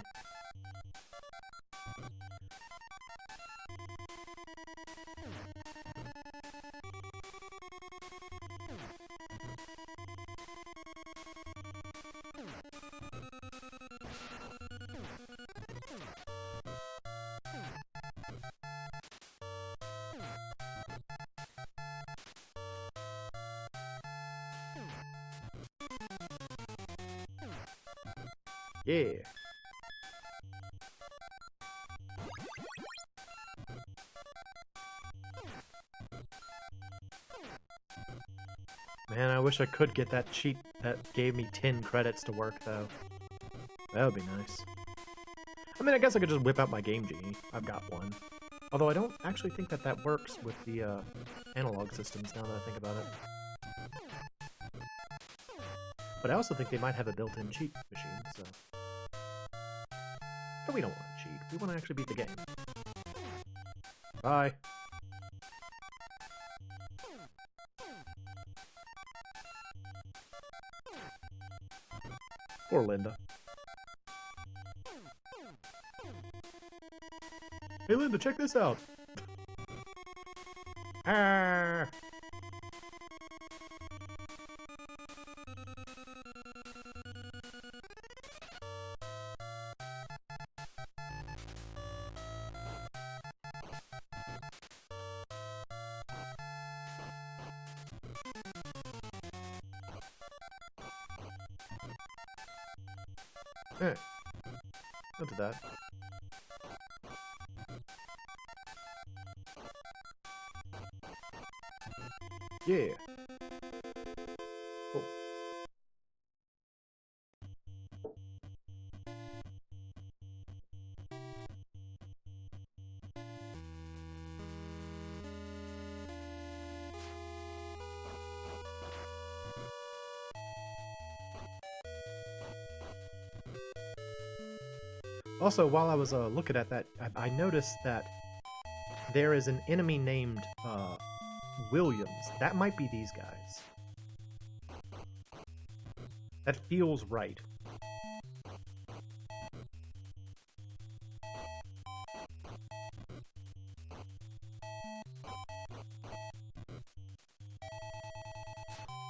Yeah. Man, I wish I could get that cheat that gave me 10 credits to work, though. That would be nice. I mean, I guess I could just whip out my Game Genie. I've got one. Although I don't actually think that that works with the analog systems, now that I think about it. But I also think they might have a built-in cheat machine, so... But we don't want to cheat. We want to actually beat the game. Bye. Poor Linda. Hey Linda, check this out! Ah! Don't do that. Yeah. Oh. Also, while I was looking at that, I noticed that there is an enemy named Williams. That might be these guys. That feels right.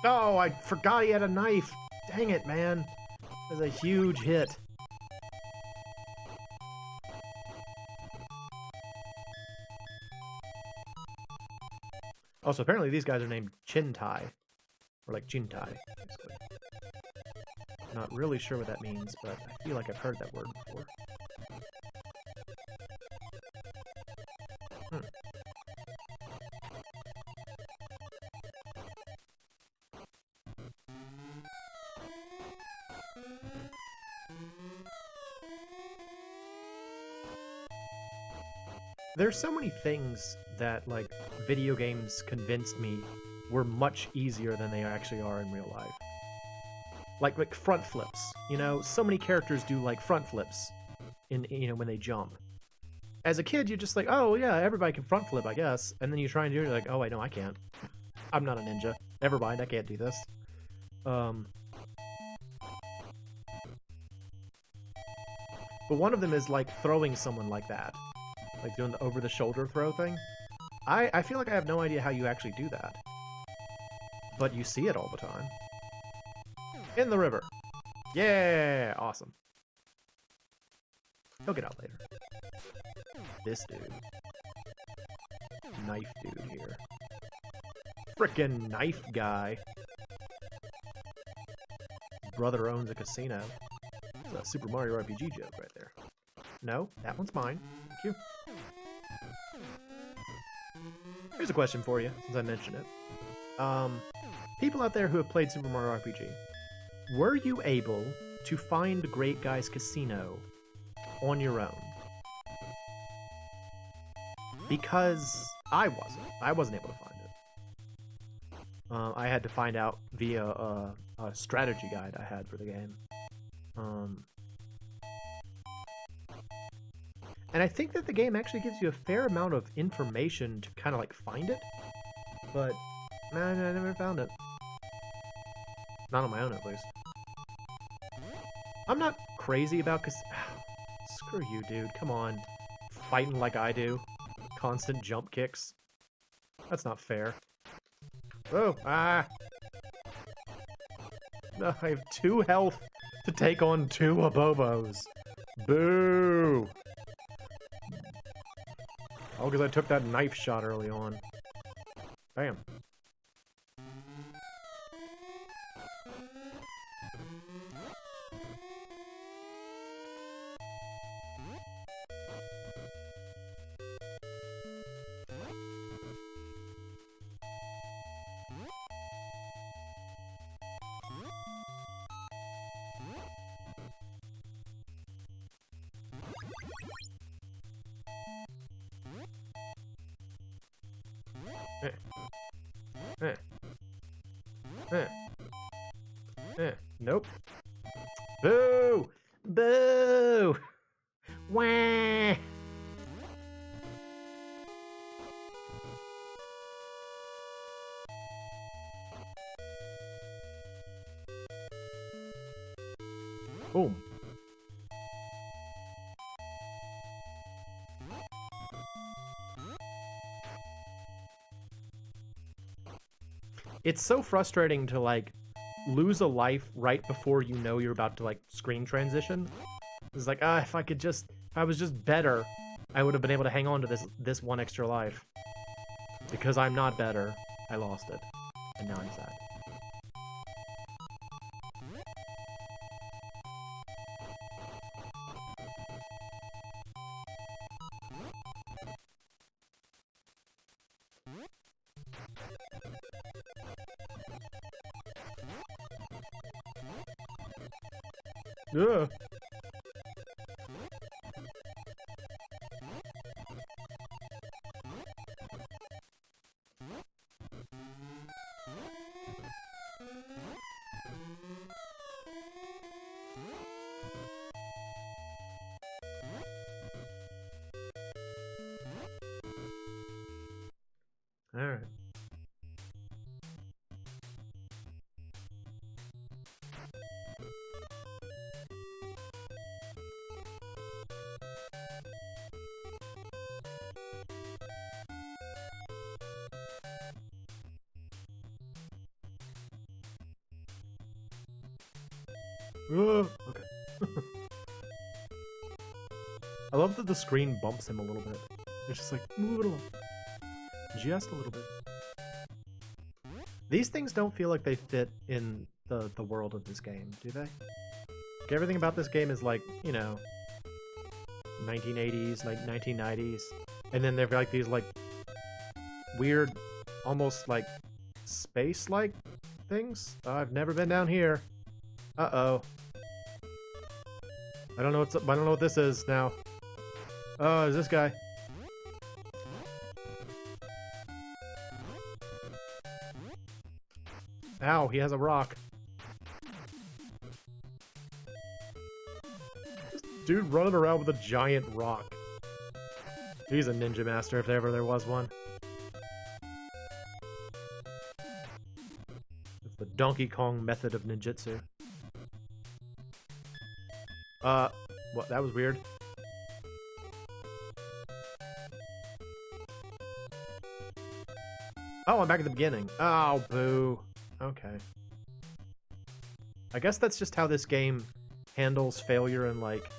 Oh, I forgot he had a knife. Dang it, man. That's a huge hit. Also, apparently these guys are named Chintai. Or like Chintai, basically. Not really sure what that means, but I feel like I've heard that word before. There's so many things that, like, video games convinced me were much easier than they actually are in real life. Like front flips, you know? So many characters do, like, front flips in, you know, when they jump. As a kid, you're just like, oh, yeah, everybody can front flip, I guess. And then you try and do it, you're like, oh, wait, no, I can't. I'm not a ninja. Never mind, I can't do this. But one of them is, like, throwing someone like that. like doing the over-the-shoulder throw thing. I feel like I have no idea how you actually do that. But you see it all the time. In the river. Yeah, awesome. He'll get out later. This dude. Knife dude here. Frickin' knife guy. His brother owns a casino. It's a Super Mario RPG joke right there. No, that one's mine. Thank you. Here's a question for you, since I mentioned it. People out there who have played Super Mario RPG, were you able to find Great Guy's Casino on your own? Because I wasn't able to find it. I had to find out via a strategy guide I had for the game. And I think that the game actually gives you a fair amount of information to kind of like find it, but man, I never found it. Not on my own, at least. I'm not crazy about screw you, dude. Come on. Fighting like I do. Constant jump kicks. That's not fair. Oh, ah! No, I have 2 health to take on 2 Abobos. Boo! Oh, because I took that knife shot early on. Bam. Nope. Boo! Boo! Wah! Boom. It's so frustrating to, like, lose a life right before you know you're about to, like, screen transition. It's like, if I was just better, I would have been able to hang on to this 1 extra life. Because I'm not better, I lost it. And now I'm sad. Yeah. All right. Okay. I love that the screen bumps him a little bit. It's just like, move it along. Just a little bit. These things don't feel like they fit in the world of this game, do they? Like, everything about this game is like, you know, 1980s, like 1990s. And then they've like these like weird, almost like space-like things. I've never been down here. Uh-oh. I don't know what this is now. Oh, is this guy? Ow, he has a rock. This dude running around with a giant rock. He's a ninja master if ever there was one. It's the Donkey Kong method of ninjutsu. What? That was weird. Oh, I'm back at the beginning. Oh, boo. Okay. I guess that's just how this game handles failure in, like,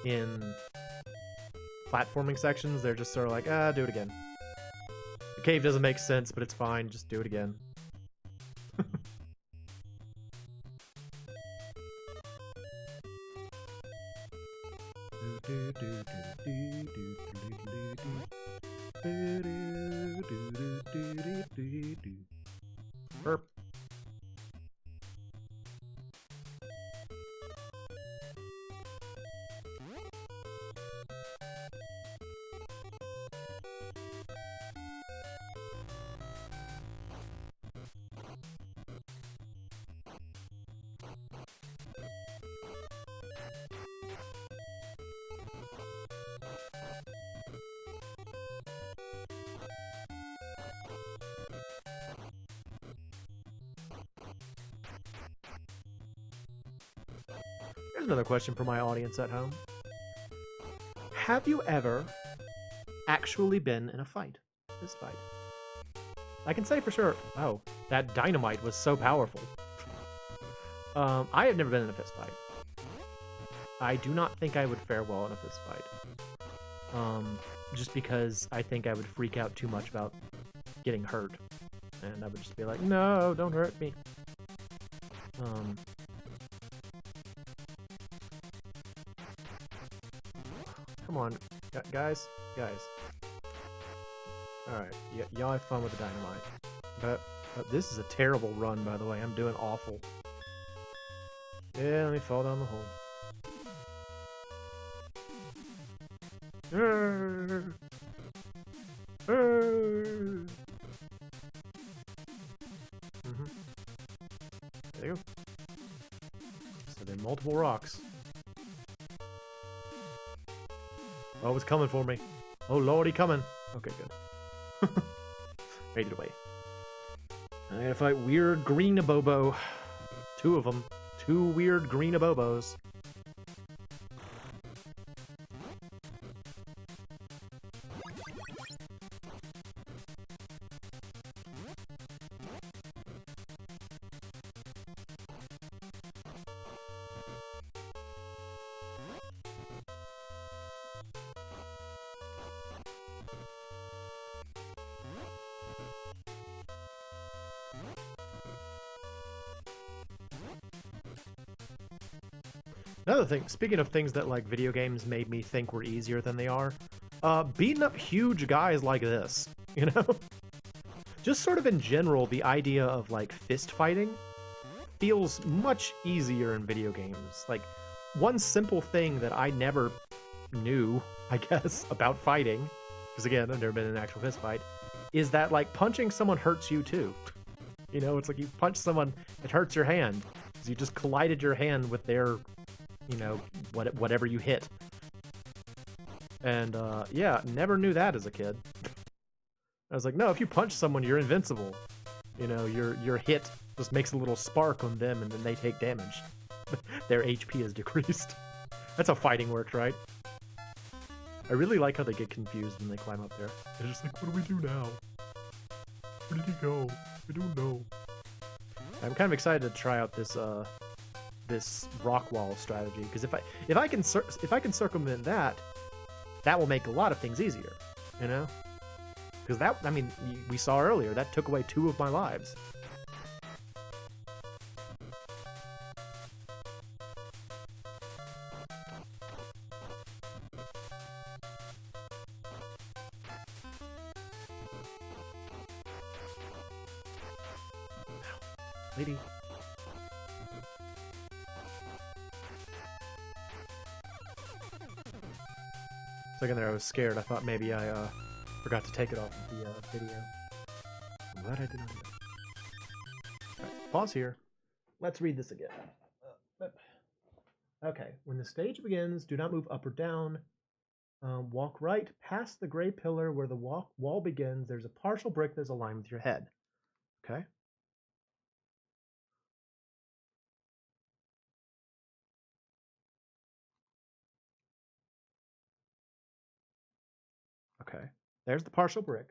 in platforming sections. They're just sort of like, do it again. The cave doesn't make sense, but it's fine. Just do it again. Burp. Here's another question for my audience at home. Have you ever actually been in a fight? This fight. I can say for sure, oh, that dynamite was so powerful. I have never been in a fist fight. I do not think I would fare well in a fist fight. Just because I think I would freak out too much about getting hurt. And I would just be like, no, don't hurt me. Come on, guys. Alright, y'all have fun with the dynamite. But this is a terrible run, by the way. I'm doing awful. Yeah, let me fall down the hole. There you go. So there are multiple rocks. Oh, it's coming for me. Oh, lordy, coming. Okay, good. Faded away. I gotta fight weird green abobo. Two of them. Two weird green abobos. Another thing, speaking of things that like video games made me think were easier than they are, beating up huge guys like this, you know? Just sort of in general, the idea of like fist fighting feels much easier in video games. Like, one simple thing that I never knew, I guess, about fighting, because again, I've never been in an actual fist fight, is that like punching someone hurts you too. You know, it's like you punch someone, it hurts your hand. You just collided your hand with their, you know, whatever you hit. And yeah, never knew that as a kid. I was like, no, if you punch someone, you're invincible. You know, your hit just makes a little spark on them, and then they take damage. Their HP is decreased. That's how fighting works, right? I really like how they get confused when they climb up there. They're just like, what do we do now? Where did he go? I don't know. I'm kind of excited to try out this this rock wall strategy, because if I can circumvent that, that will make a lot of things easier, you know? Because that, I mean, we saw earlier that took away 2 of my lives. Lady. Second there, I was scared. I thought maybe I forgot to take it off of the video. I'm glad I did not do that. Right, pause here. Let's read this again. Okay, when the stage begins, do not move up or down. Walk right past the gray pillar where the wall begins. There's a partial brick that's aligned with your head. Okay? Okay. There's the partial brick.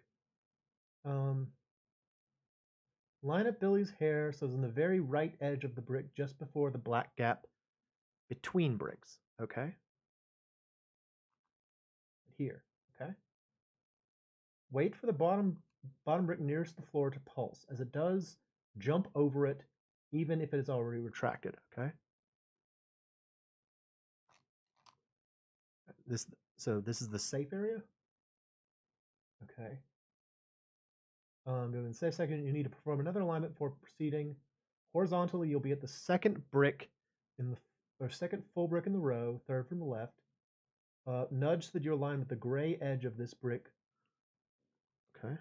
Line up Billy's hair so it's on the very right edge of the brick just before the black gap between bricks. Okay? Here. Okay? Wait for the bottom brick nearest the floor to pulse. As it does, jump over it even if it is already retracted. Okay? So this is the safe area? Okay. In the same second, you need to perform another alignment before proceeding. Horizontally, you'll be at the second brick or second full brick in the row, third from the left. Nudge so that you're aligned with the gray edge of this brick. Okay.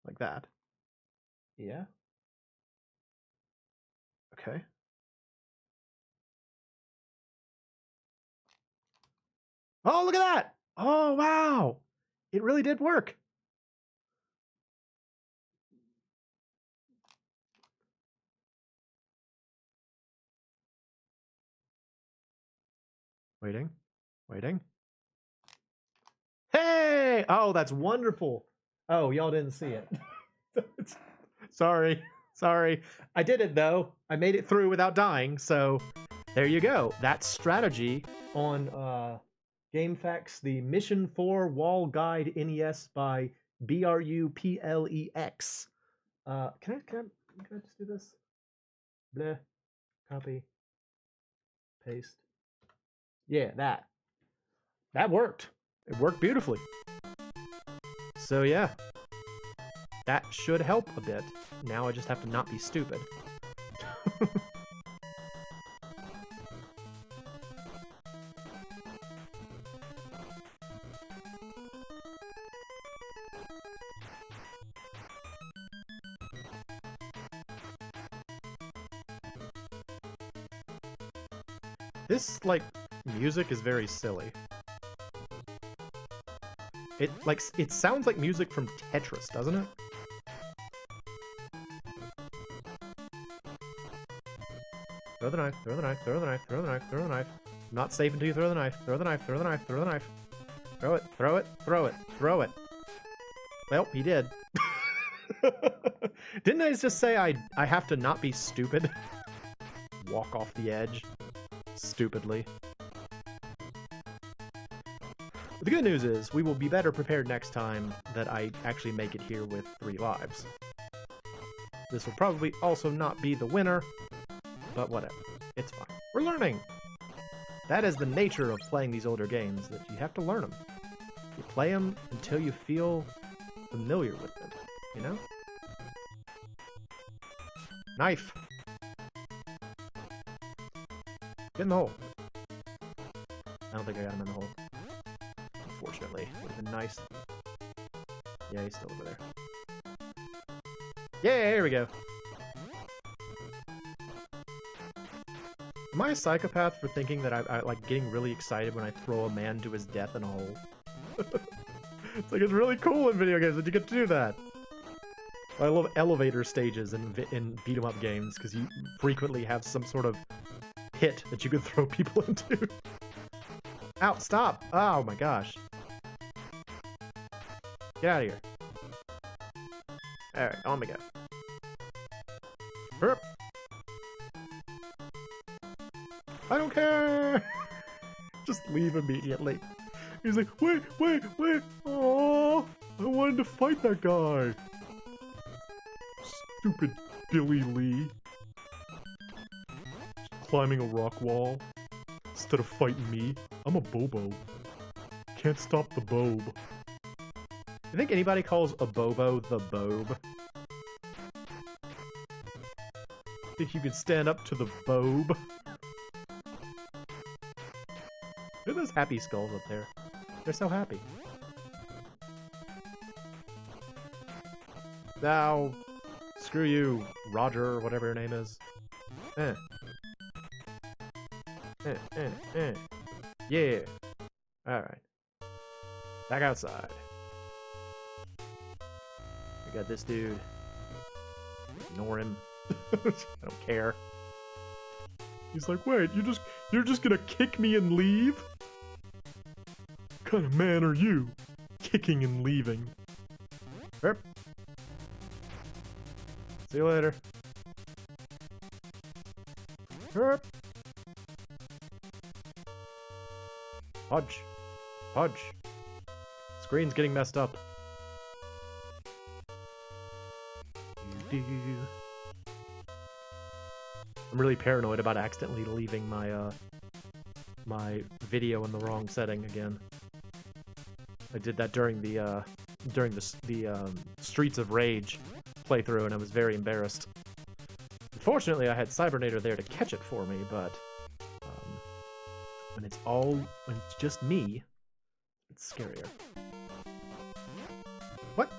Like that. Yeah. Okay. Oh, look at that! Oh, wow! It really did work. Waiting. Waiting. Hey! Oh, that's wonderful. Oh, y'all didn't see it. Sorry. Sorry. I did it, though. I made it through without dying, so there you go. That's strategy on GameFAQs, the Mission 4 Wall Guide NES by BRUPLEX. Can I just do this? Bleh. Copy. Paste. Yeah, that worked. It worked beautifully. So yeah, that should help a bit. Now I just have to not be stupid. This, like, music is very silly. It sounds like music from Tetris, doesn't it? Throw the knife, throw the knife, throw the knife, throw the knife, throw the knife. I'm not safe until you throw the knife. Throw the knife, throw the knife, throw the knife. Throw it, throw it, throw it, throw it. Well, he did. Didn't I just say I have to not be stupid? Walk off the edge. Stupidly. But the good news is, we will be better prepared next time that I actually make it here with 3 lives. This will probably also not be the winner, but whatever. It's fine. We're learning! That is the nature of playing these older games, that you have to learn them. You play them until you feel familiar with them, you know? Knife! Get in the hole. I don't think I got him in the hole. Unfortunately. Would have been nice. Yeah, he's still over there. Yeah, here we go. Am I a psychopath for thinking that I like getting really excited when I throw a man to his death in a hole? It's like, it's really cool in video games that you get to do that. I love elevator stages in beat-em-up games because you frequently have some sort of pit that you can throw people into. Ow, stop! Oh my gosh. Get out of here. Alright, on we go. Burp. I don't care! Just leave immediately. He's like, wait, wait, wait! Oh, I wanted to fight that guy! Stupid Billy Lee. Climbing a rock wall instead of fighting me. I'm a Bobo. Can't stop the Bob. You think anybody calls a Bobo the Bob? Think you could stand up to the Bob? Look at those happy skulls up there. They're so happy. Now, screw you, Roger, or whatever your name is. Yeah. Alright. Back outside. We got this dude. Ignore him. I don't care. He's like, wait, you're just gonna kick me and leave? What kind of man are you? kicking and leaving. Herp. See you later. Herp. Hodge. Hodge. Screen's getting messed up. I'm really paranoid about accidentally leaving my my video in the wrong setting again. I did that during the Streets of Rage playthrough, and I was very embarrassed. Unfortunately, I had Cybernator there to catch it for me, but when it's just me, it's scarier. What?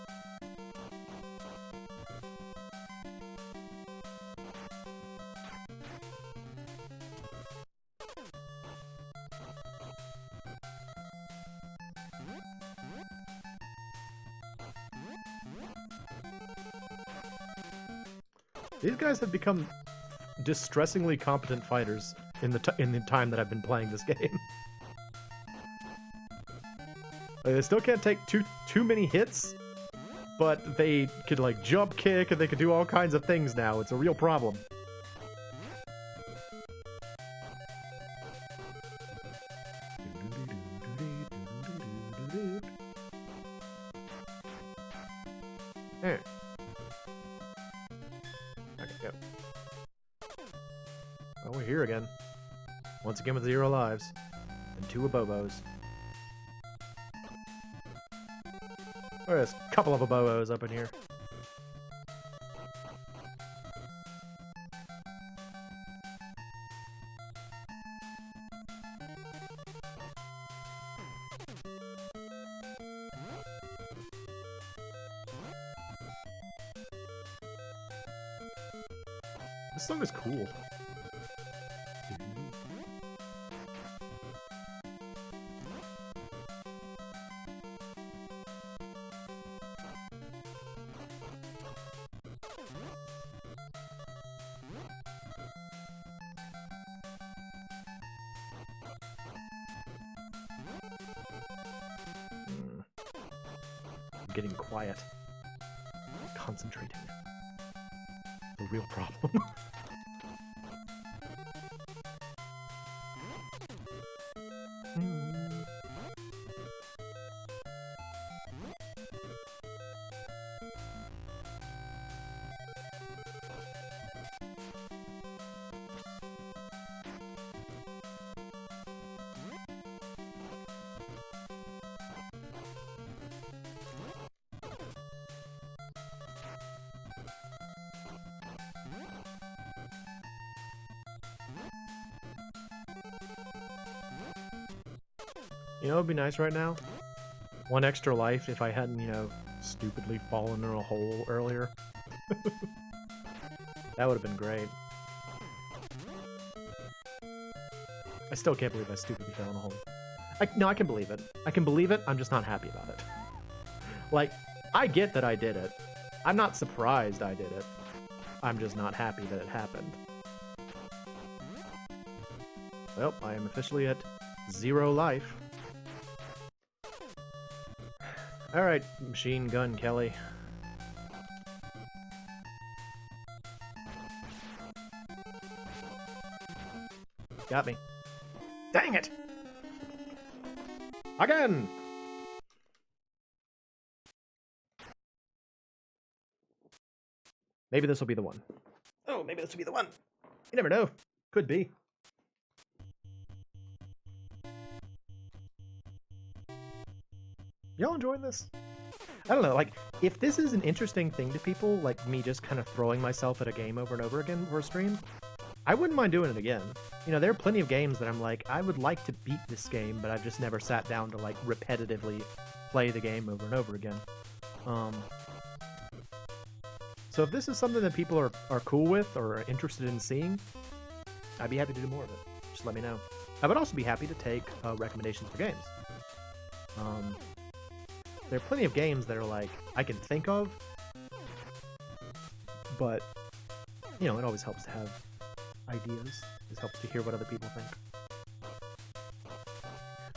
These guys have become distressingly competent fighters in the time that I've been playing this game. They still can't take too many hits, but they could like jump kick and they could do all kinds of things now. It's a real problem. Oh, we're here again. Once again with 0 lives. And 2 abobos. There's a couple of abobos up in here. This song is cool. I'm getting quiet. Concentrating. A real problem. You know what would be nice right now? 1 extra life if I hadn't, you know, stupidly fallen in a hole earlier. That would have been great. I still can't believe I stupidly fell in a hole. No, I can believe it. I can believe it, I'm just not happy about it. Like, I get that I did it. I'm not surprised I did it. I'm just not happy that it happened. Well, I am officially at 0 life. Alright, Machine Gun Kelly. Got me. Dang it! Again! Maybe this will be the one. Oh, maybe this will be the one. You never know. Could be. Y'all enjoying this? I don't know, like, if this is an interesting thing to people, like me just kind of throwing myself at a game over and over again for a stream, I wouldn't mind doing it again. You know, there are plenty of games that I'm like, I would like to beat this game, but I've just never sat down to, like, repetitively play the game over and over again. So if this is something that people are cool with or are interested in seeing, I'd be happy to do more of it. Just let me know. I would also be happy to take recommendations for games. There are plenty of games that are like, I can think of, but, you know, it always helps to have ideas. It helps to hear what other people think.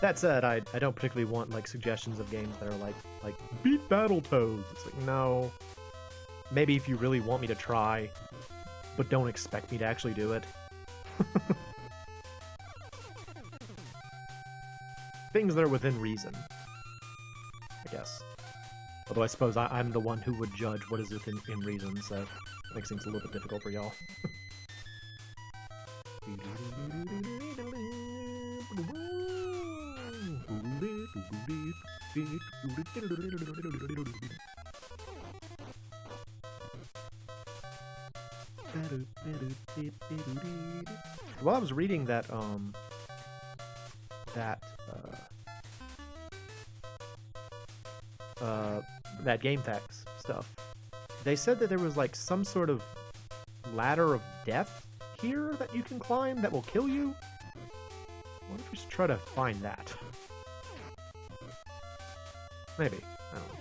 That said, I don't particularly want like suggestions of games that are like beat Battletoads. It's like, no. Maybe if you really want me to try, but don't expect me to actually do it. Things that are within reason, I guess. Although I suppose I'm the one who would judge what is within reason, so it makes things a little bit difficult for y'all. Well, I was reading that that GameFAQs stuff. They said that there was like some sort of ladder of death here that you can climb that will kill you. What if we should try to find that? Maybe. I don't know.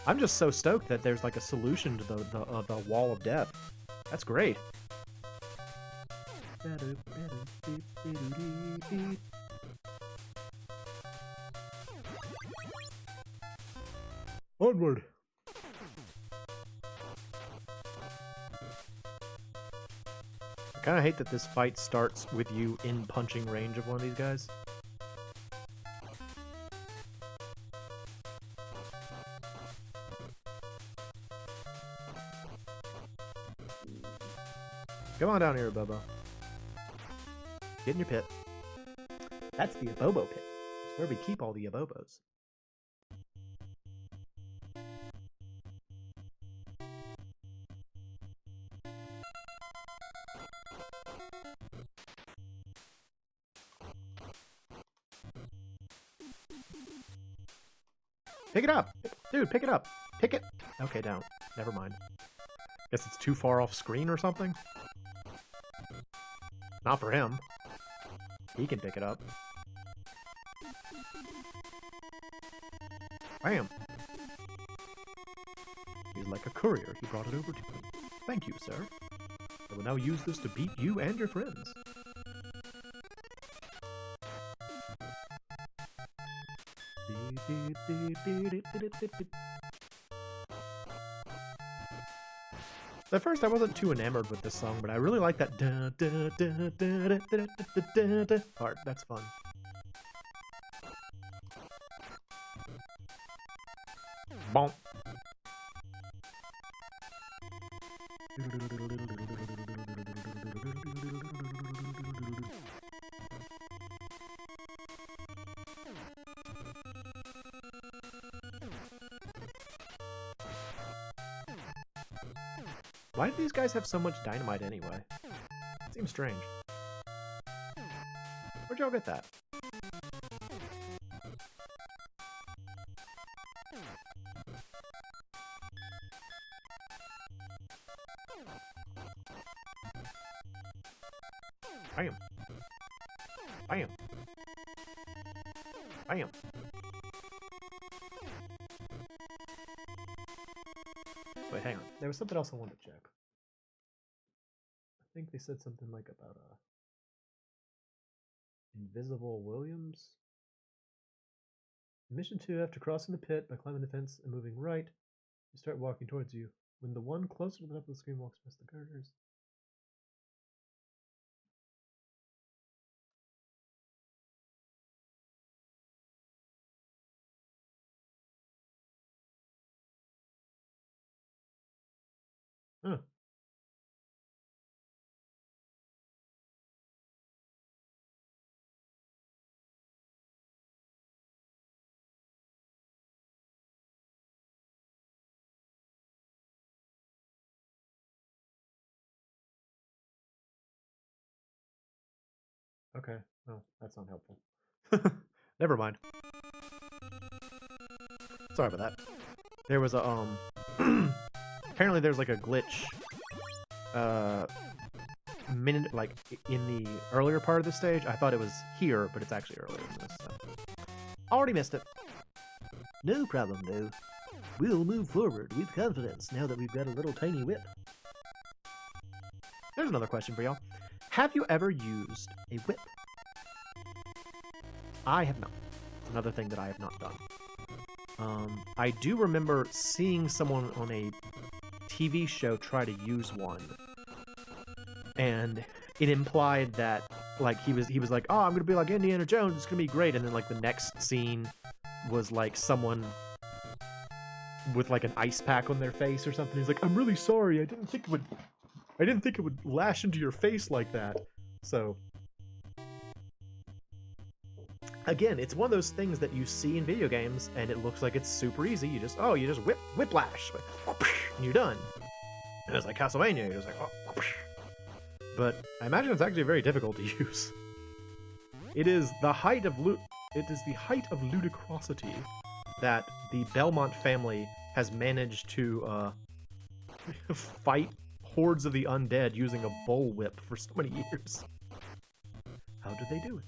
I'm just so stoked that there's like a solution to the wall of death. That's great. Onward. I kind of hate that this fight starts with you in punching range of one of these guys. Come on down here, Abobo. Get in your pit. That's the Abobo pit. It's where we keep all the Abobos. Pick it up! Dude, pick it up! Pick it! Okay, down. Never mind. Guess it's too far off screen or something? Not for him. He can pick it up. Bam! He's like a courier. He brought it over to him. Thank you, sir. I will now use this to beat you and your friends. At first, I wasn't too enamored with this song, but I really like that part. That's fun. Bonk. Why do these guys have so much dynamite anyway? Seems strange. Where'd y'all get that? Bam. Bam. Bam. Wait, hang on. There was something else I wanted to check. I think they said something like about Invisible Williams. Mission 2, after crossing the pit by climbing the fence and moving right, you start walking towards you. When the one closer to the top of the screen walks past the girders. Huh. Okay. Oh, that's not helpful. Never mind. Sorry about that. There was a apparently there's like a glitch minute like in the earlier part of the stage. I thought it was here, but it's actually earlier than this. So. Already missed it. No problem though. We'll move forward with confidence now that we've got a little tiny whip. There's another question for y'all. Have you ever used a whip? I have not. It's another thing that I have not done. I do remember seeing someone on a TV show try to use one, and it implied that like he was like, oh, I'm gonna be like Indiana Jones, it's gonna be great, and then like the next scene was like someone with like an ice pack on their face or something. He's like, I'm really sorry, I didn't think it would lash into your face like that. So again, it's one of those things that you see in video games and it looks like it's super easy. You just whiplash, and you're done. And it's like Castlevania, you're just like, oh. But I imagine it's actually very difficult to use. It is the height of ludicrosity that the Belmont family has managed to fight hordes of the undead using a bullwhip for so many years. How do they do it?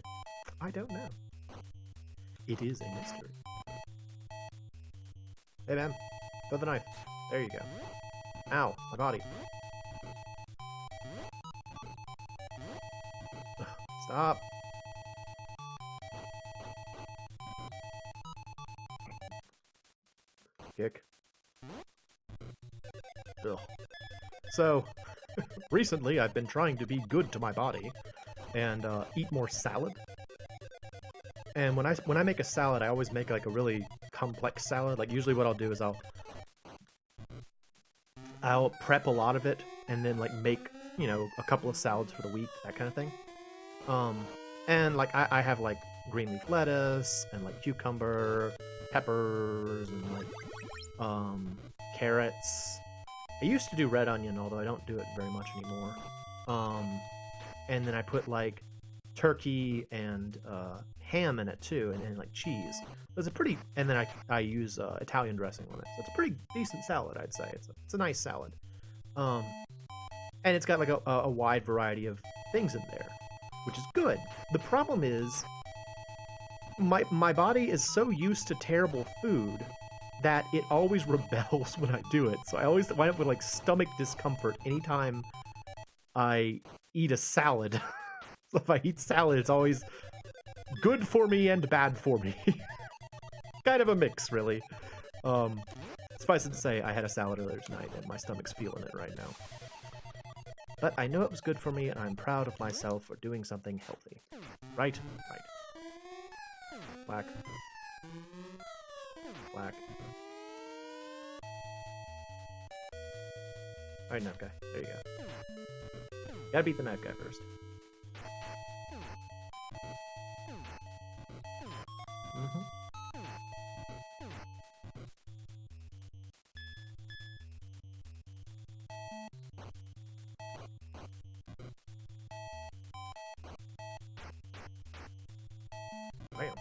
I don't know. It is a mystery. Hey man, throw the knife. There you go. Ow, my body. Stop. Kick. Ugh. So, recently I've been trying to be good to my body and eat more salad. And when I make a salad, I always make like a really complex salad. Like usually what I'll do is I'll prep a lot of it and then like make, you know, a couple of salads for the week, that kind of thing. And like I have like green leaf lettuce and like cucumber, peppers, and like carrots. I used to do red onion, although I don't do it very much anymore. And then I put like turkey and ham in it too, and like cheese. It's a pretty, and then I use Italian dressing on it. So it's a pretty decent salad, I'd say. It's a nice salad. And it's got like a wide variety of things in there, which is good. The problem is my body is so used to terrible food that it always rebels when I do it. So I always wind up with like stomach discomfort anytime I eat a salad. So if I eat salad, it's always good for me and bad for me. Kind of a mix, really. Suffice it to say, I had a salad earlier tonight, and my stomach's feeling it right now. But I know it was good for me, and I'm proud of myself for doing something healthy. Right? Right. Whack. Whack. Alright, knife guy. There you go. Gotta beat the knife guy first. Bam.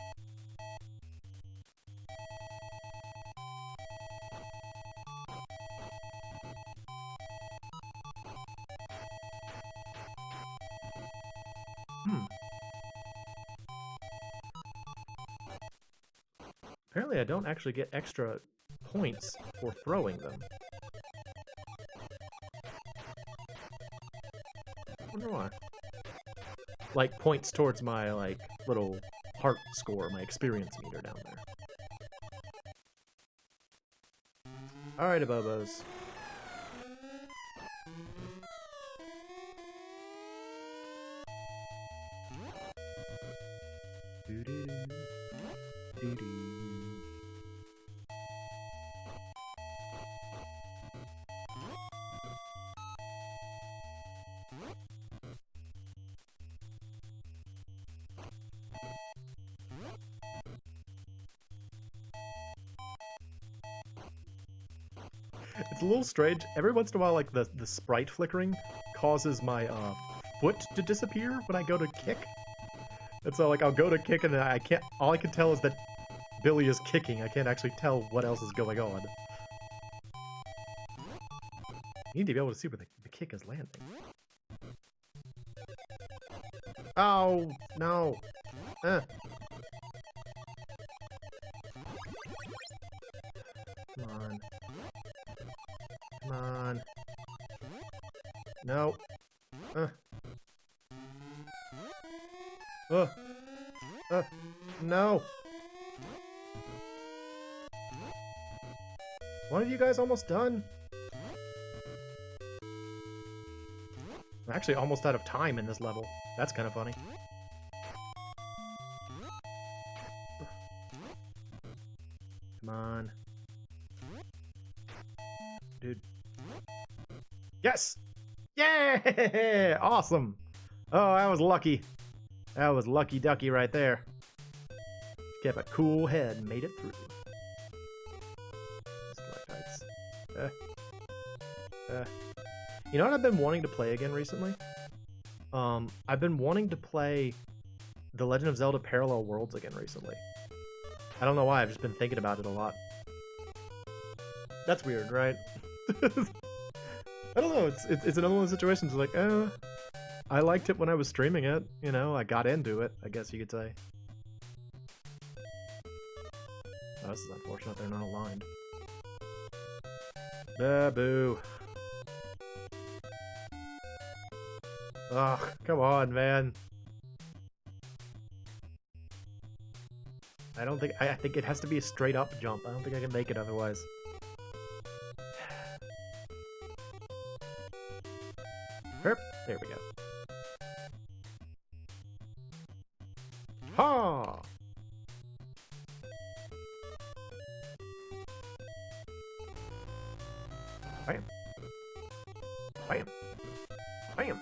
Apparently I don't actually get extra points for throwing them. I wonder why. Like, points towards my, like, little heart score, my experience meter down there. Alright, Abobos. Doo-doo. Doo-doo. It's a little strange. Every once in a while, like, the sprite flickering causes my foot to disappear when I go to kick. And so, like, I'll go to kick and then I can't... All I can tell is that Billy is kicking. I can't actually tell what else is going on. You need to be able to see where the kick is landing. Oh, no. Come on. Come on. No. No. One of you guys almost done? I'm actually almost out of time in this level. That's kind of funny. Come on. Dude. Yes! Yeah! Awesome! Oh, that was lucky. That was lucky ducky right there. Kept a cool head and made it through. You know what I've been wanting to play again recently? I've been wanting to play The Legend of Zelda Parallel Worlds again recently. I don't know why, I've just been thinking about it a lot. That's weird, right? I don't know, it's another one of those situations like, I liked it when I was streaming it, you know, I got into it, I guess you could say. Oh, this is unfortunate, they're not aligned. Boo. Ugh, come on, man. I think it has to be a straight up jump. I don't think I can make it otherwise. Herp. There we go. Ha! Bam. Bam. Bam.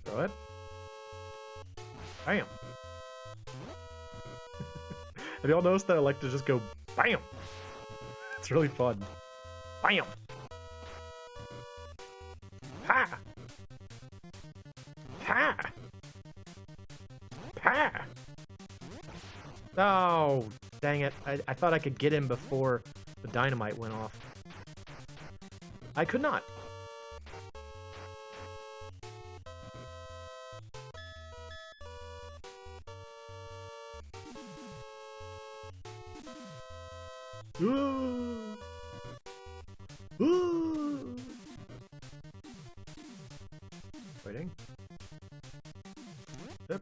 Throw it. Bam. Have y'all noticed that I like to just go bam? It's really fun. Bam. Ha. Ha. Ha. Oh, dang it. I thought I could get him before the dynamite went off. I could not. Ooh. Ooh. Waiting. Yep.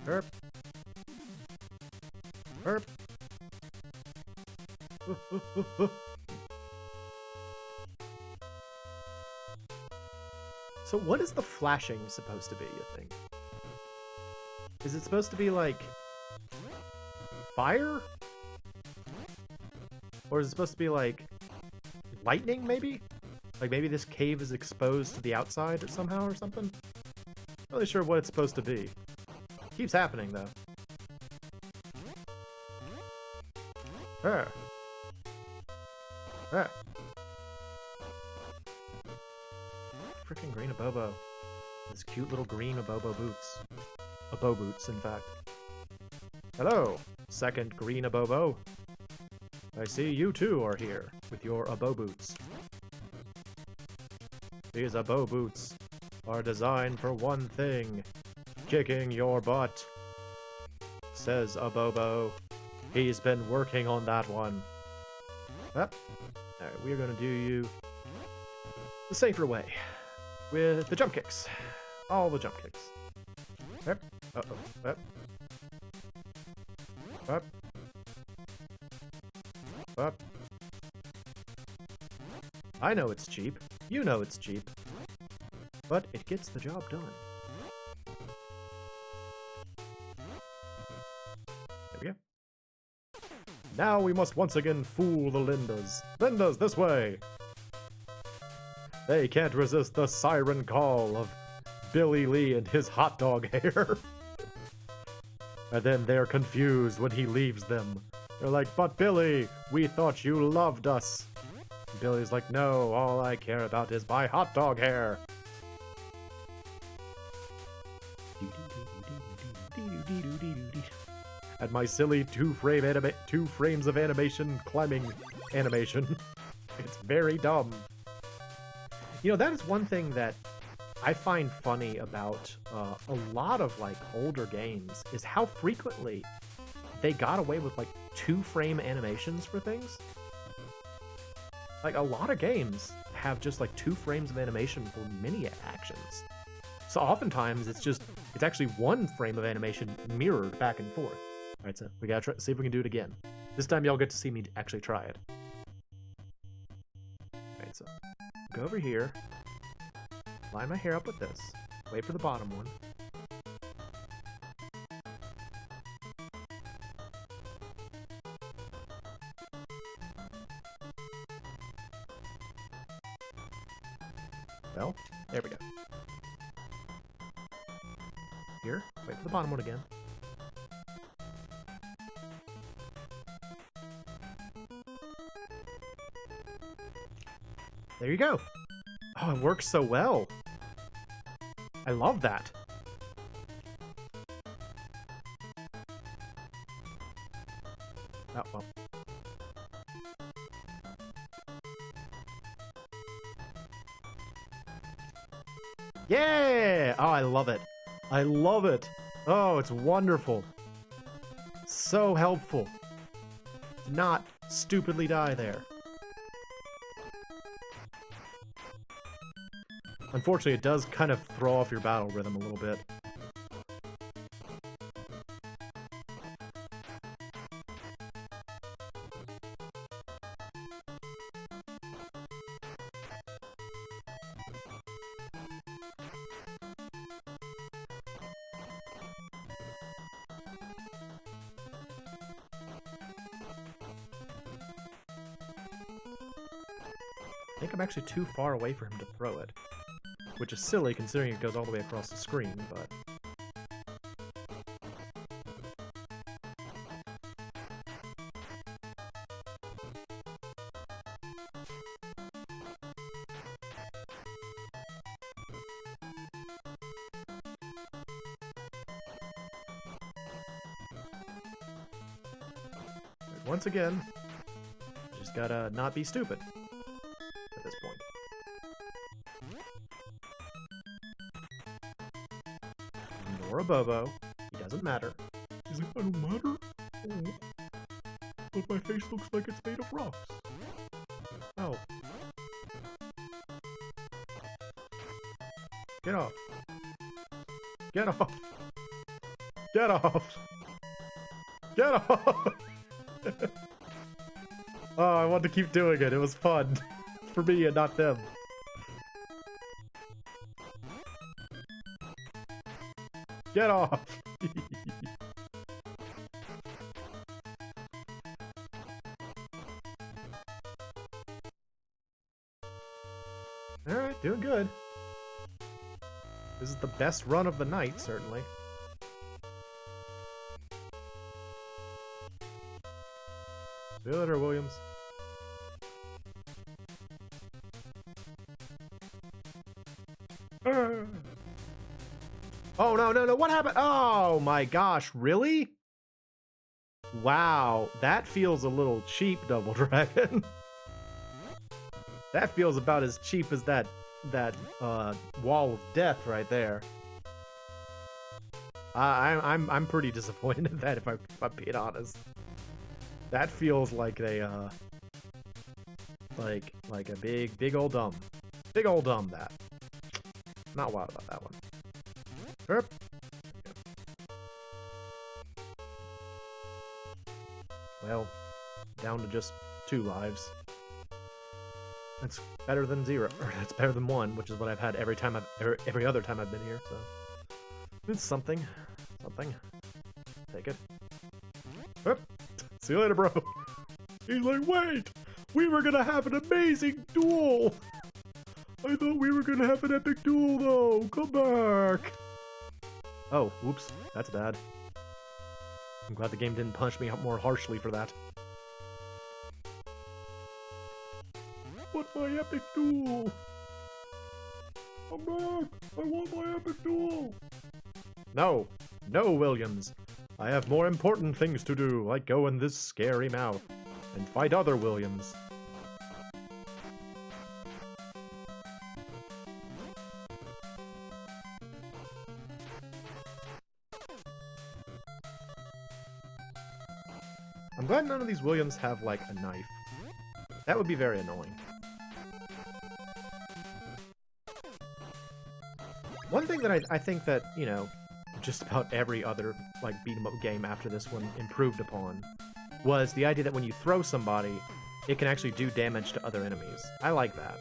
Herp. Herp. So what is the flashing supposed to be, you think? Is it supposed to be like fire? Or is it supposed to be like lightning, maybe? Like maybe this cave is exposed to the outside or somehow or something? Not really sure what it's supposed to be. Keeps happening though. Freaking green abobo. This cute little green abobo boots. Abo boots, in fact. Hello, second green abobo. I see you too are here with your abo boots. These abo boots are designed for one thing: kicking your butt. Says Abobo. He's been working on that one. Alright, we're gonna do you the safer way. With the jump kicks. All the jump kicks. Yep. Uh-oh. Yep. Up. Up. I know it's cheap. You know it's cheap. But it gets the job done. There we go. Now we must once again fool the Lindas. Lindas, this way! They can't resist the siren call of Billy Lee and his hot dog hair. And then they're confused when he leaves them. They're like, but Billy, we thought you loved us. And Billy's like, no, all I care about is my hot dog hair. at my silly two frames of animation climbing animation. It's very dumb. You know, that is one thing that I find funny about a lot of like older games is how frequently they got away with like 2-frame animations for things. Like a lot of games have just like 2 frames of animation for mini actions. So oftentimes it's actually 1 frame of animation mirrored back and forth. All right, so we gotta see if we can do it again. This time y'all get to see me actually try it. All right, so go over here, line my hair up with this, wait for the bottom one. Well, there we go. Here, wait for the bottom one again. There you go. Oh, it works so well. I love that. Oh, well. Yeah! Oh, I love it. I love it. Oh, it's wonderful. So helpful. Not stupidly die there. Unfortunately, it does kind of throw off your battle rhythm a little bit. I think I'm actually too far away for him to throw it. Which is silly considering it goes all the way across the screen, but... Once again, just gotta not be stupid at this point. Or a Bobo. He doesn't matter. He's like, I don't matter? Oh. But my face looks like it's made of rocks. Oh. Get off. Get off. Get off. Get off. Oh, I want to keep doing it. It was fun. For me and not them. Get off! Alright, doing good. This is the best run of the night, certainly. See you later, Williams. Oh, no, what happened? Oh my gosh, really? Wow, that feels a little cheap, Double Dragon. That feels about as cheap as that wall of death right there. I'm pretty disappointed in that, if I'm being honest. That feels like a like a big old dumb. Big old dumb, that. Not wild about that one. Herp. Well, down to just 2 lives. That's better than 0. Or that's better than 1, which is what I've had every other time I've been here. So it's something. Take it. Herp. See you later, bro. He's like, wait, we were gonna have an amazing duel. I thought we were gonna have an epic duel, though. Come back. Oh, whoops. That's bad. I'm glad the game didn't punish me more harshly for that. But my epic duel! I'm back! I want my epic duel! No! No, Williams! I have more important things to do, like go in this scary mouth and fight other Williams. I'm glad none of these Williams have, like, a knife. That would be very annoying. One thing that I think that, you know, just about every other, like, beat-em-up game after this one improved upon was the idea that when you throw somebody, it can actually do damage to other enemies. I like that.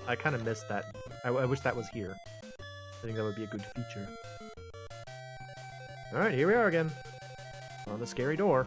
I kind of missed that. I wish that was here. I think that would be a good feature. Alright, here we are again. On the scary door.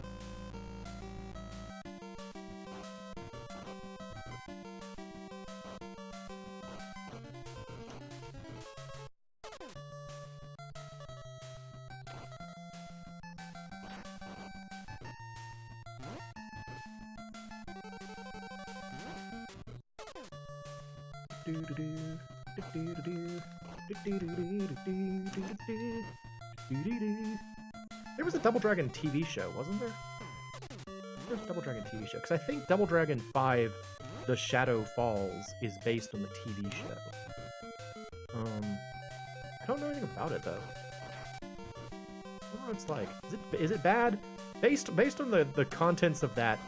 There was a Double Dragon TV show, wasn't there? There's a Double Dragon TV show, because I think Double Dragon 5, The Shadow Falls, is based on the TV show. I don't know anything about it, though. I don't know what it's like. Is it bad? Based on the contents of that,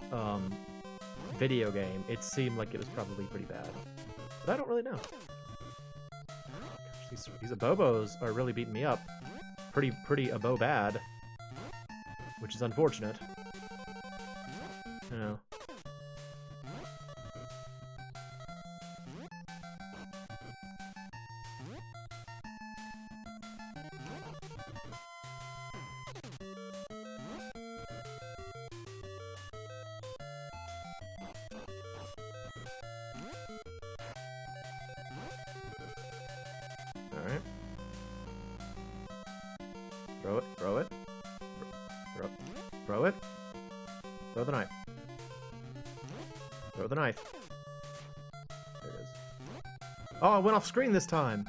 video game, it seemed like it was probably pretty bad. But I don't really know. Gosh, these Abobos are really beating me up. Pretty Abo bad. Which is unfortunate. You know. Alright. Throw it. Throw it. Throw it. Throw the knife. Throw the knife. There it is. Oh, I went off screen this time!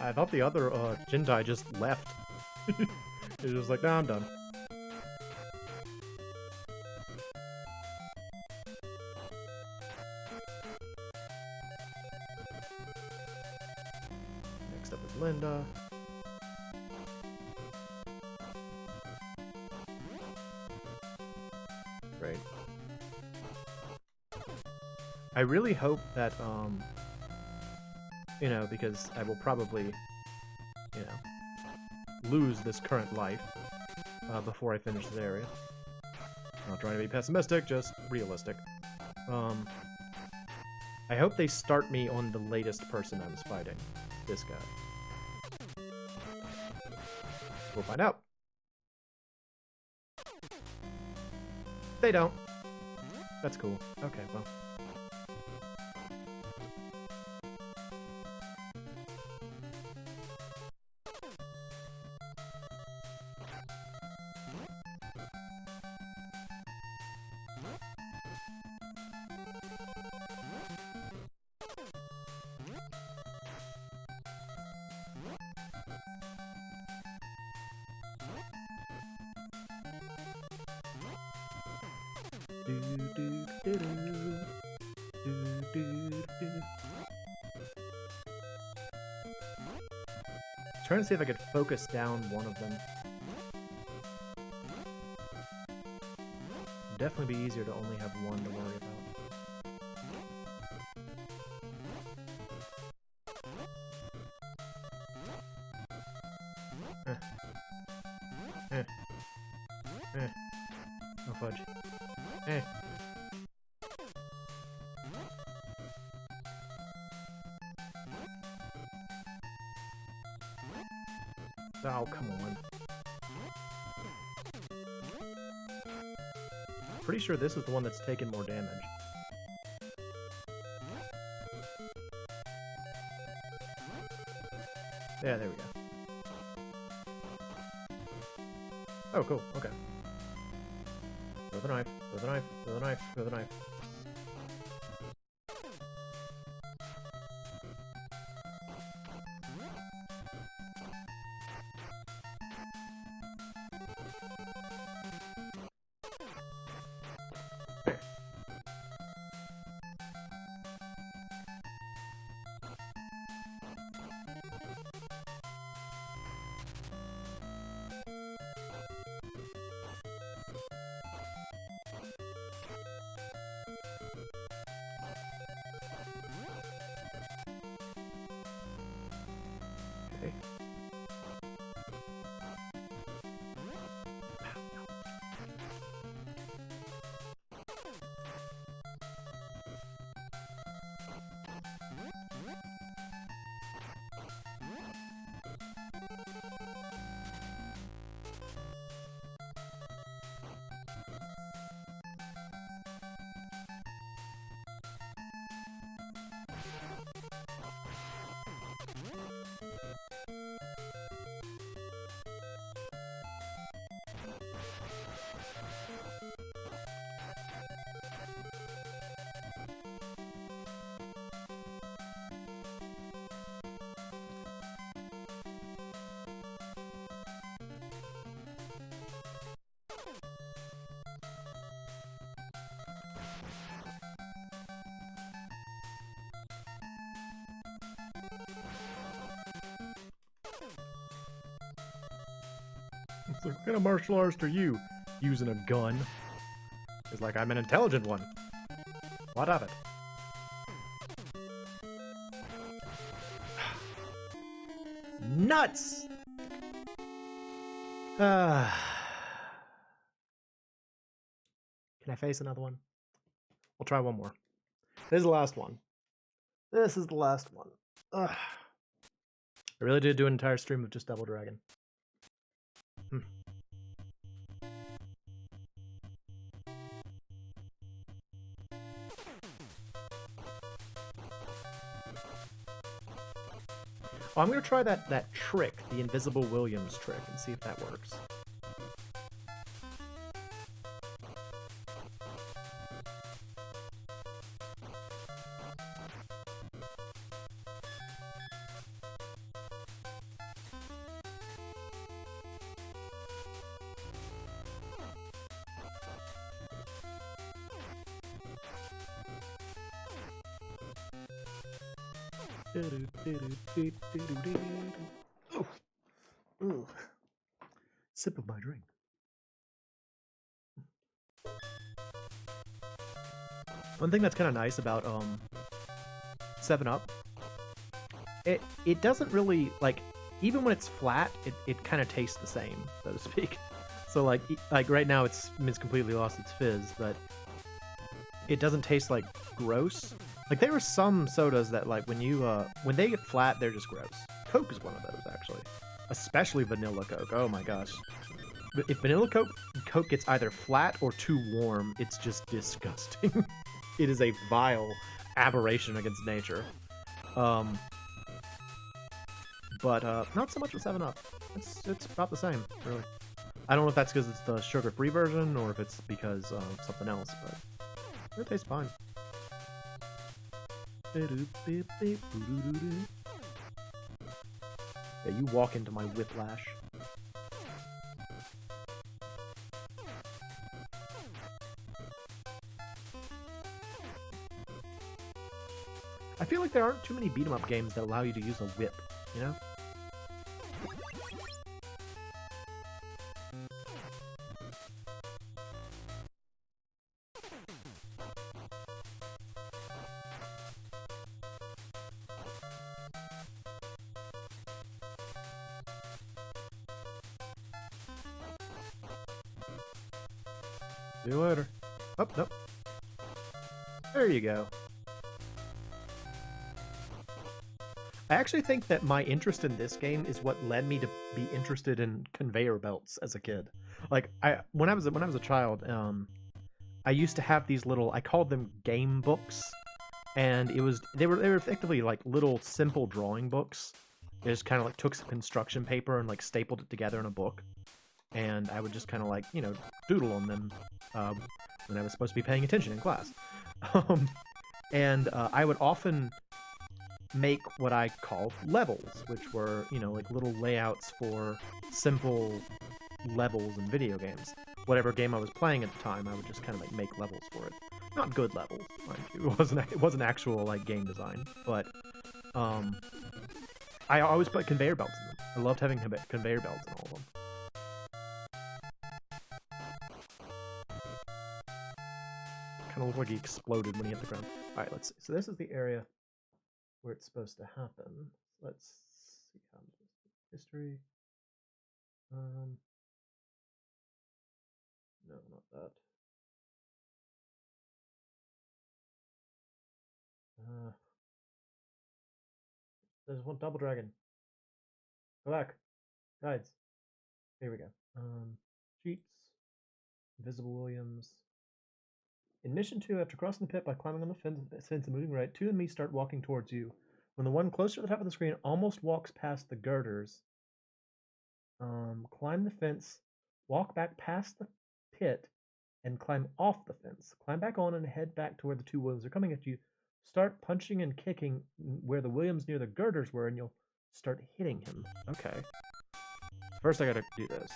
I thought the other Jindai just left. It was like, nah, I'm done. Next up is Linda. Great. I really hope that, you know, because I will probably, you know, lose this current life before I finish this area. I'm not trying to be pessimistic, just realistic. I hope they start me on the latest person I was fighting. This guy. We'll find out. They don't. That's cool. Okay, well. Trying to see if I could focus down one of them. It'd definitely be easier to only have one to worry about. No fudge. Oh, come on. Pretty sure this is the one that's taken more damage. Yeah, there we go. Oh, cool. Okay. Throw Throw the knife. Throw the knife. Throw the knife. Throw the knife. Okay. It's like, what kind of martial arts are you using a gun? It's like, I'm an intelligent one. What of it? Nuts! Can I face another one? We'll try one more. This is the last one. This is the last one. Ugh. I really did do an entire stream of just Double Dragon. Oh, I'm gonna try that trick, the Invisible Williams trick, and see if that works. Oh. Ooh. Sip of my drink. One thing that's kind of nice about 7-Up, it doesn't really, like, even when it's flat, it kind of tastes the same, so to speak. So like right now it's completely lost its fizz, but it doesn't taste like gross. Like, there are some sodas that, like, when they get flat, they're just gross. Coke is one of those, actually. Especially vanilla Coke. Oh my gosh. If vanilla Coke gets either flat or too warm, it's just disgusting. It is a vile aberration against nature. But not so much with 7-Up. It's about the same, really. I don't know if that's because it's the sugar-free version or if it's because something else, but it tastes fine. Yeah, you walk into my whiplash. I feel like there aren't too many beat-em-up games that allow you to use a whip, you know? See you later. Oh, nope. There you go. I actually think that my interest in this game is what led me to be interested in conveyor belts as a kid. Like, when I was a child, I used to have these little, I called them game books, and they were effectively like little simple drawing books. They just kind of like took some construction paper and like stapled it together in a book. and I would just kind of like, you know, doodle on them when I was supposed to be paying attention in class. I would often make what I called levels, which were, you know, like little layouts for simple levels in video games. Whatever game I was playing at the time, I would just kind of like make levels for it. Not good levels, mind you. It wasn't actual like game design, but I always put conveyor belts in them. I loved having conveyor belts in all of them. Kind of looked like he exploded when he hit the ground. All right, let's see. So this is the area where it's supposed to happen. Let's see how history. No, not that. There's one double dragon. Go back. Guides. Here we go. Cheats. Invisible Williams. In mission 2, after crossing the pit by climbing on the fence and moving right, 2 and me start walking towards you. When the one closer to the top of the screen almost walks past the girders, climb the fence, walk back past the pit, and climb off the fence. Climb back on and head back to where the 2 Williams are coming at you. Start punching and kicking where the Williams near the girders were, and you'll start hitting him. Okay. First I gotta do this.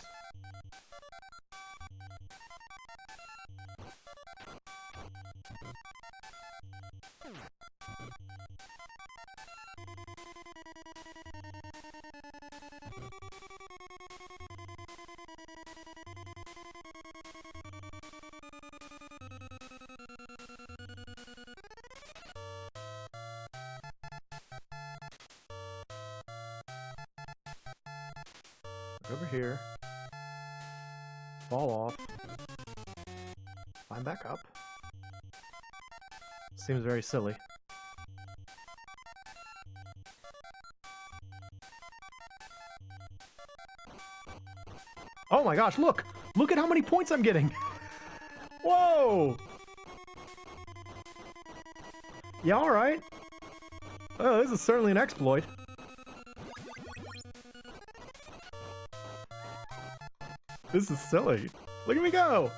Over here, fall off, climb back up. Seems very silly. Oh my gosh, look! Look at how many points I'm getting! Whoa! Yeah, alright. Oh, this is certainly an exploit. This is silly. Look at me go!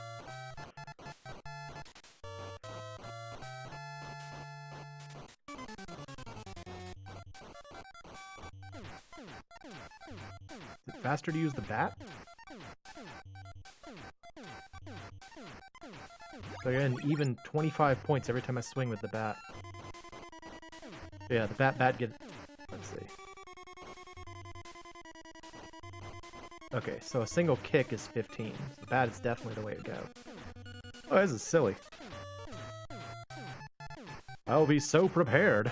Is it faster to use the bat? So again, even 25 points every time I swing with the bat. Yeah, the bat get... Let's see. Okay, so a single kick is 15. So the bat is definitely the way to go. Oh, this is silly. I'll be so prepared.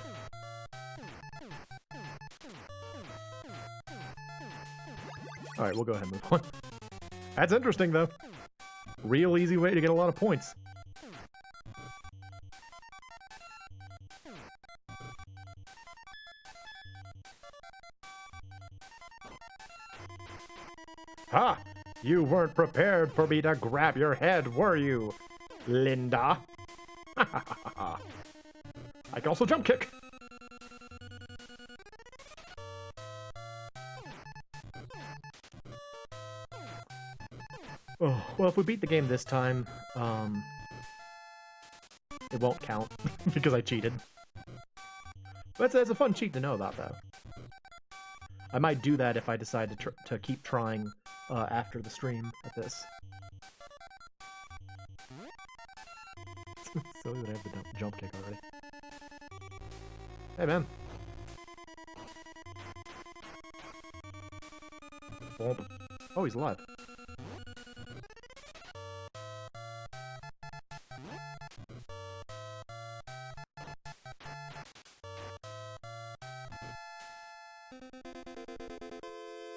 Alright, we'll go ahead and move on. That's interesting, though. Real easy way to get a lot of points. Ha! You weren't prepared for me to grab your head, were you, Linda? I can also jump kick. Oh, well, if we beat the game this time, it won't count because I cheated. But it's a fun cheat to know about, though. I might do that if I decide to keep trying after the stream at this. It's silly that I have the jump kick already. Hey, man. Oh, he's alive.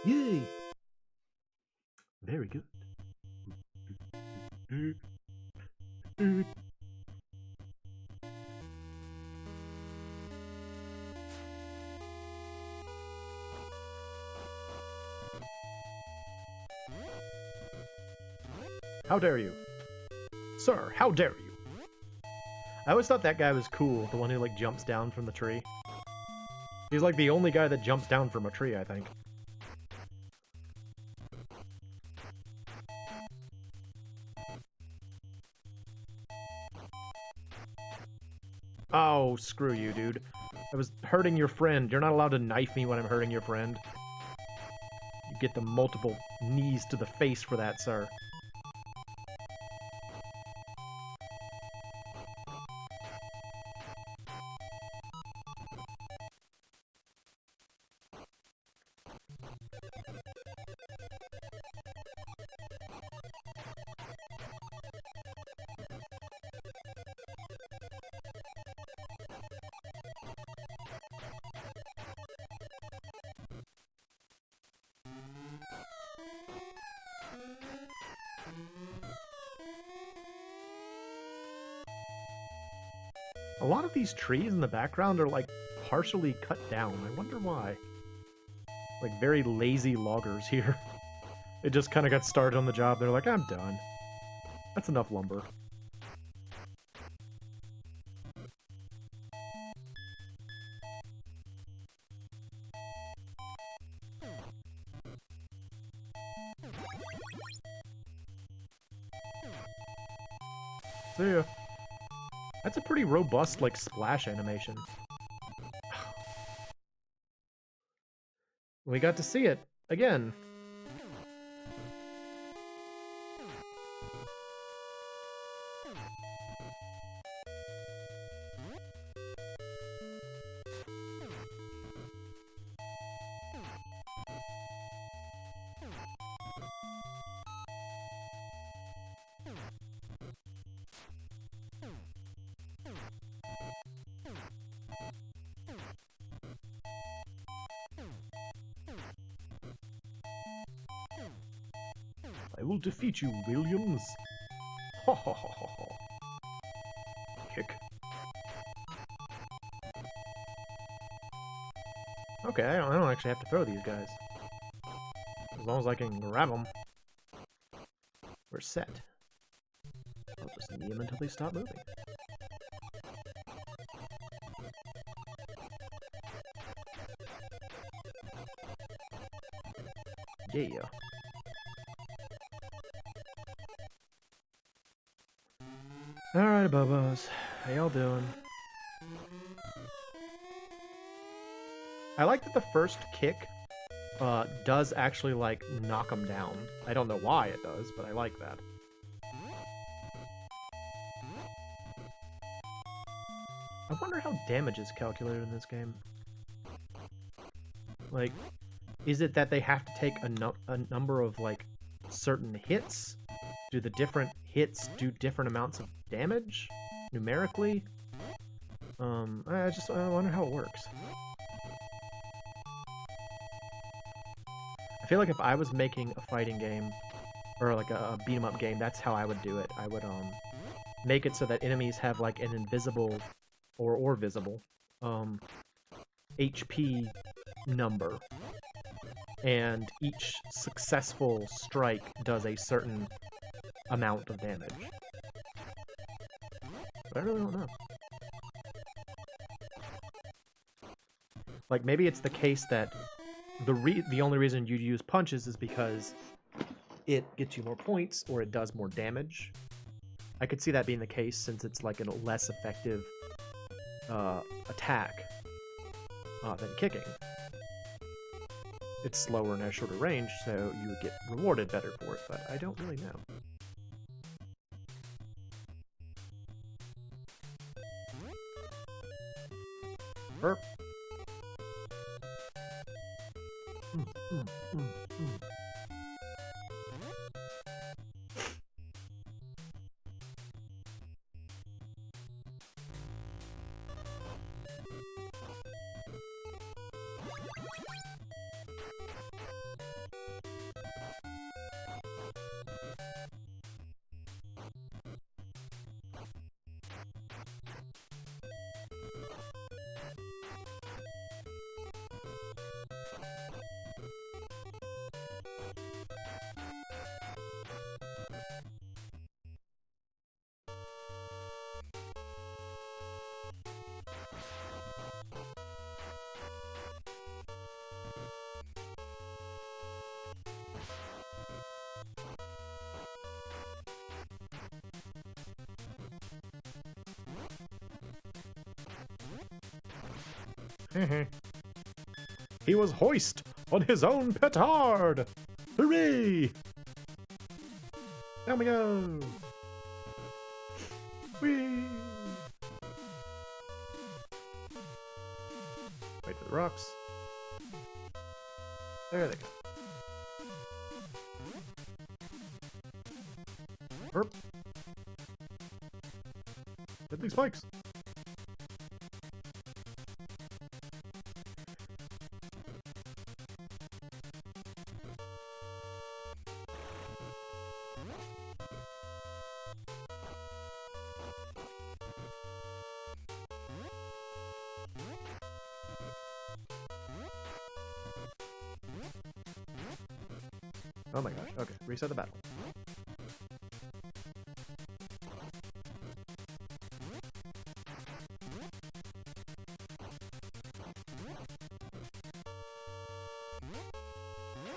Yay! Very good. How dare you? Sir, how dare you? I always thought that guy was cool, the one who like jumps down from the tree. He's like the only guy that jumps down from a tree, I think. Oh, screw you, dude. I was hurting your friend. You're not allowed to knife me when I'm hurting your friend. You get the multiple knees to the face for that, sir. A lot of these trees in the background are like partially cut down. I wonder why. Like very lazy loggers here. They just kind of got started on the job. They're like, I'm done. That's enough lumber. See ya. That's a pretty robust, like, splash animation. We got to see it again. I will defeat you, Williams. Ho ho ho ho ho. Kick. Okay, I don't actually have to throw these guys. As long as I can grab them, we're set. I'll just knee them until they stop moving. Yeah. Alright, Bubba's. How y'all doing? I like that the first kick does actually, like, knock them down. I don't know why it does, but I like that. I wonder how damage is calculated in this game. Like, is it that they have to take a number of, like, certain hits? Do the different hits do different amounts of damage numerically? I wonder how it works. I feel like if I was making a fighting game or like a beat 'em up game, that's how I would do it. I would make it so that enemies have like an invisible or visible HP number, and each successful strike does a certain amount of damage. But I really don't know. Like, maybe it's the case that the only reason you'd use punches is because it gets you more points or it does more damage. I could see that being the case since it's like a less effective attack than kicking. It's slower and has shorter range, so you would get rewarded better for it, but I don't really know. Burp. He was hoist on his own petard! Hooray! Down we go! Whee! Wait for the rocks. There they go. Burp. Hit these spikes. Oh my gosh. Okay, reset the battle.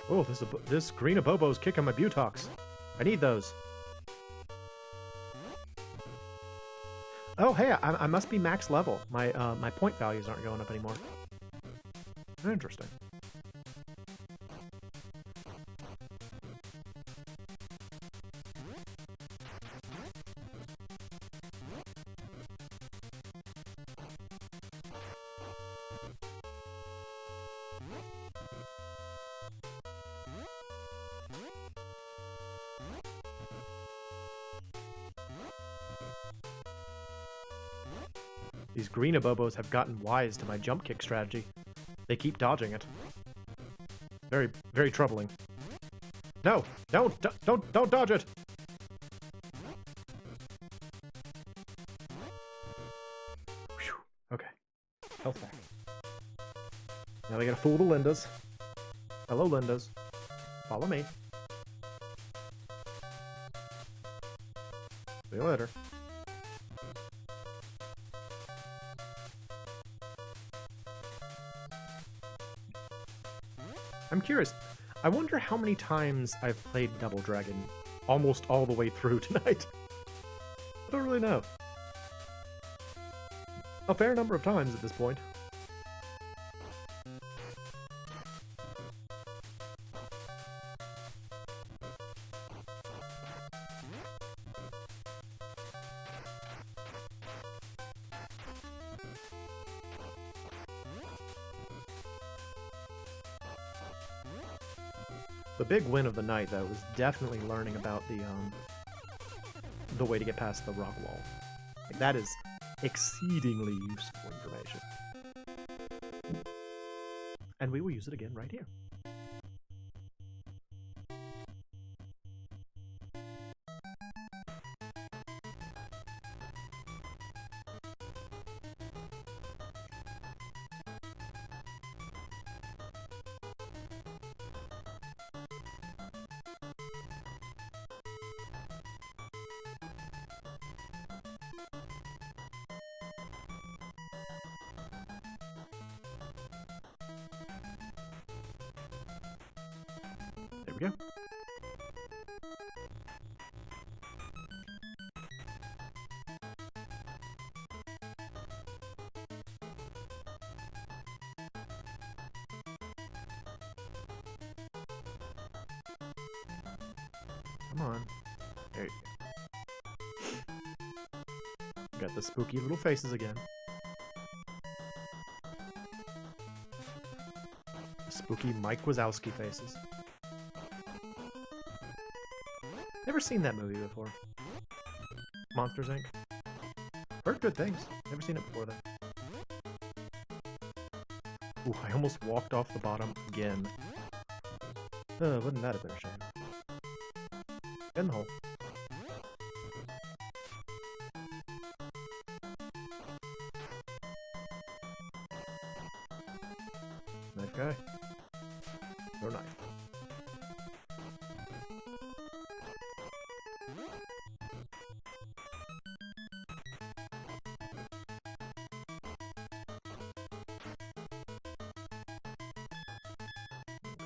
Oh, this green abobo's kicking my butox. I need those. Oh, hey, I must be max level. My my point values aren't going up anymore. Interesting. These green abobos have gotten wise to my jump kick strategy. They keep dodging it. Very, very troubling. No! Don't dodge it! Whew. Okay. Health back. Now we gotta fool the Lindas. Hello, Lindas. Follow me. See you later. I'm curious. I wonder how many times I've played Double Dragon almost all the way through tonight. I don't really know. A fair number of times at this point. The big win of the night, though, was definitely learning about the way to get past the rock wall. Like, that is exceedingly useful information. And we will use it again right here. There we go. Come on. There you go. Got the spooky little faces again. Spooky Mike Wazowski faces. Never seen that movie before. Monsters, Inc. Heard good things. Never seen it before, though. Ooh, I almost walked off the bottom again. Wouldn't that have been a shame? Get in the hole. Knife guy. No knife.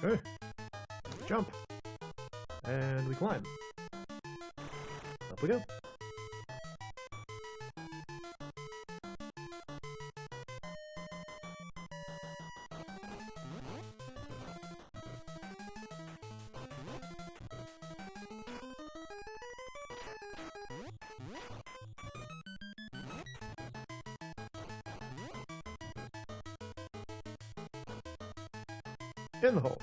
Okay. Jump. And we climb. Up we go. In the hole.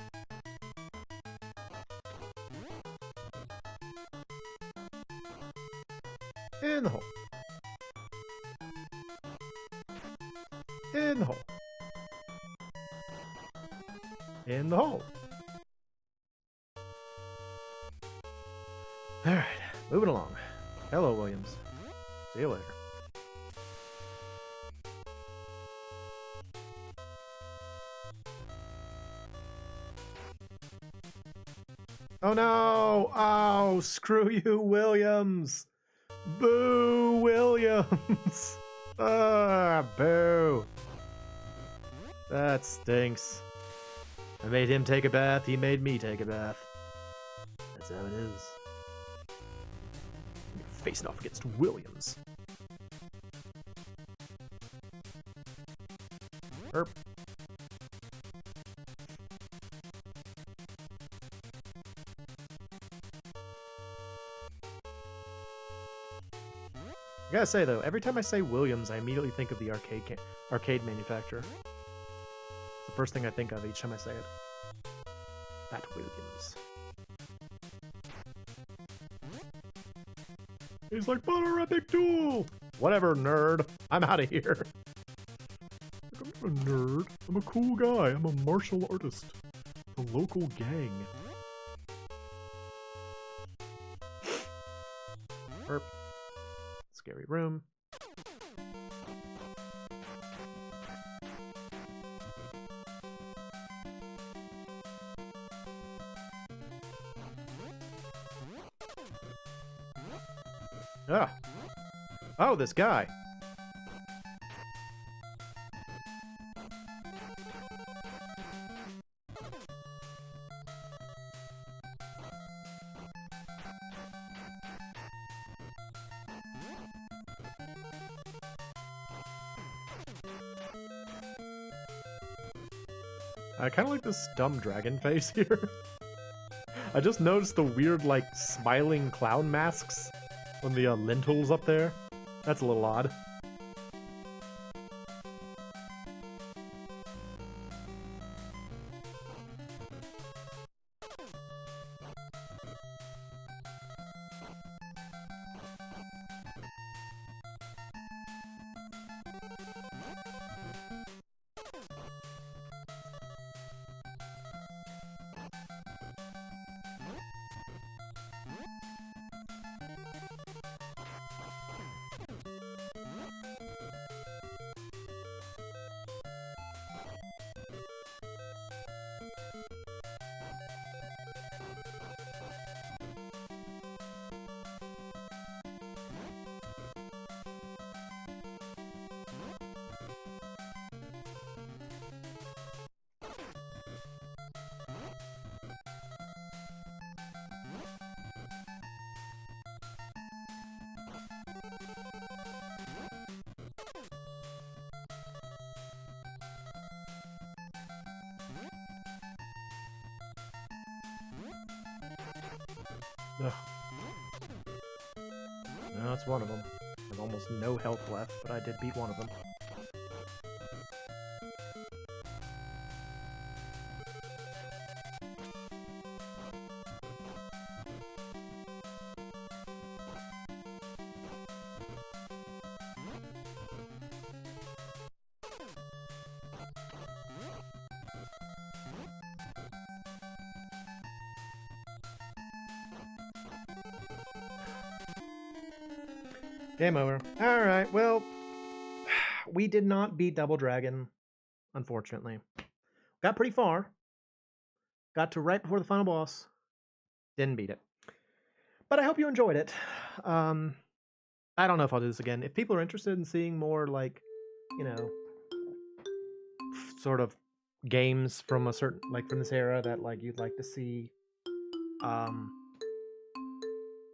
In the hole. In the hole. In the hole. Alright, moving along. Hello, Williams. See you later. Oh no! Oh, screw you, Williams! Boo, Williams! Ah, boo! That stinks. I made him take a bath, he made me take a bath. That's how it is. You're facing off against Williams. Erp. I gotta say though, every time I say Williams, I immediately think of the arcade manufacturer. It's the first thing I think of each time I say it. That Williams. He's like, but a big tool! Whatever, nerd. I'm out of here. I'm not a nerd. I'm a cool guy. I'm a martial artist. A local gang. Erp. Scary room. Ah. Oh, this guy. I kind of like this dumb dragon face here. I just noticed the weird, like, smiling clown masks on the lintels up there. That's a little odd. Ugh. No, that's one of them. I have almost no health left, but I did beat one of them. Game over. Alright, well, we did not beat Double Dragon, unfortunately. Got pretty far. Got to right before the final boss. Didn't beat it. But I hope you enjoyed it. I don't know if I'll do this again. If people are interested in seeing more, like, you know, sort of games from a certain, like, from this era that, like, you'd like to see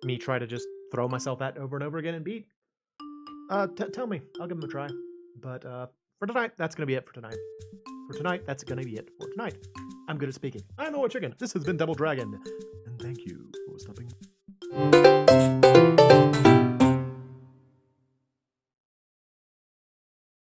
me try to just throw myself at over and over again and beat, tell me. I'll give them a try. But for tonight, that's going to be it for tonight. For tonight, that's going to be it for tonight. I'm good at speaking. I'm MoeChicken. This has been Double Dragon. And thank you for stopping.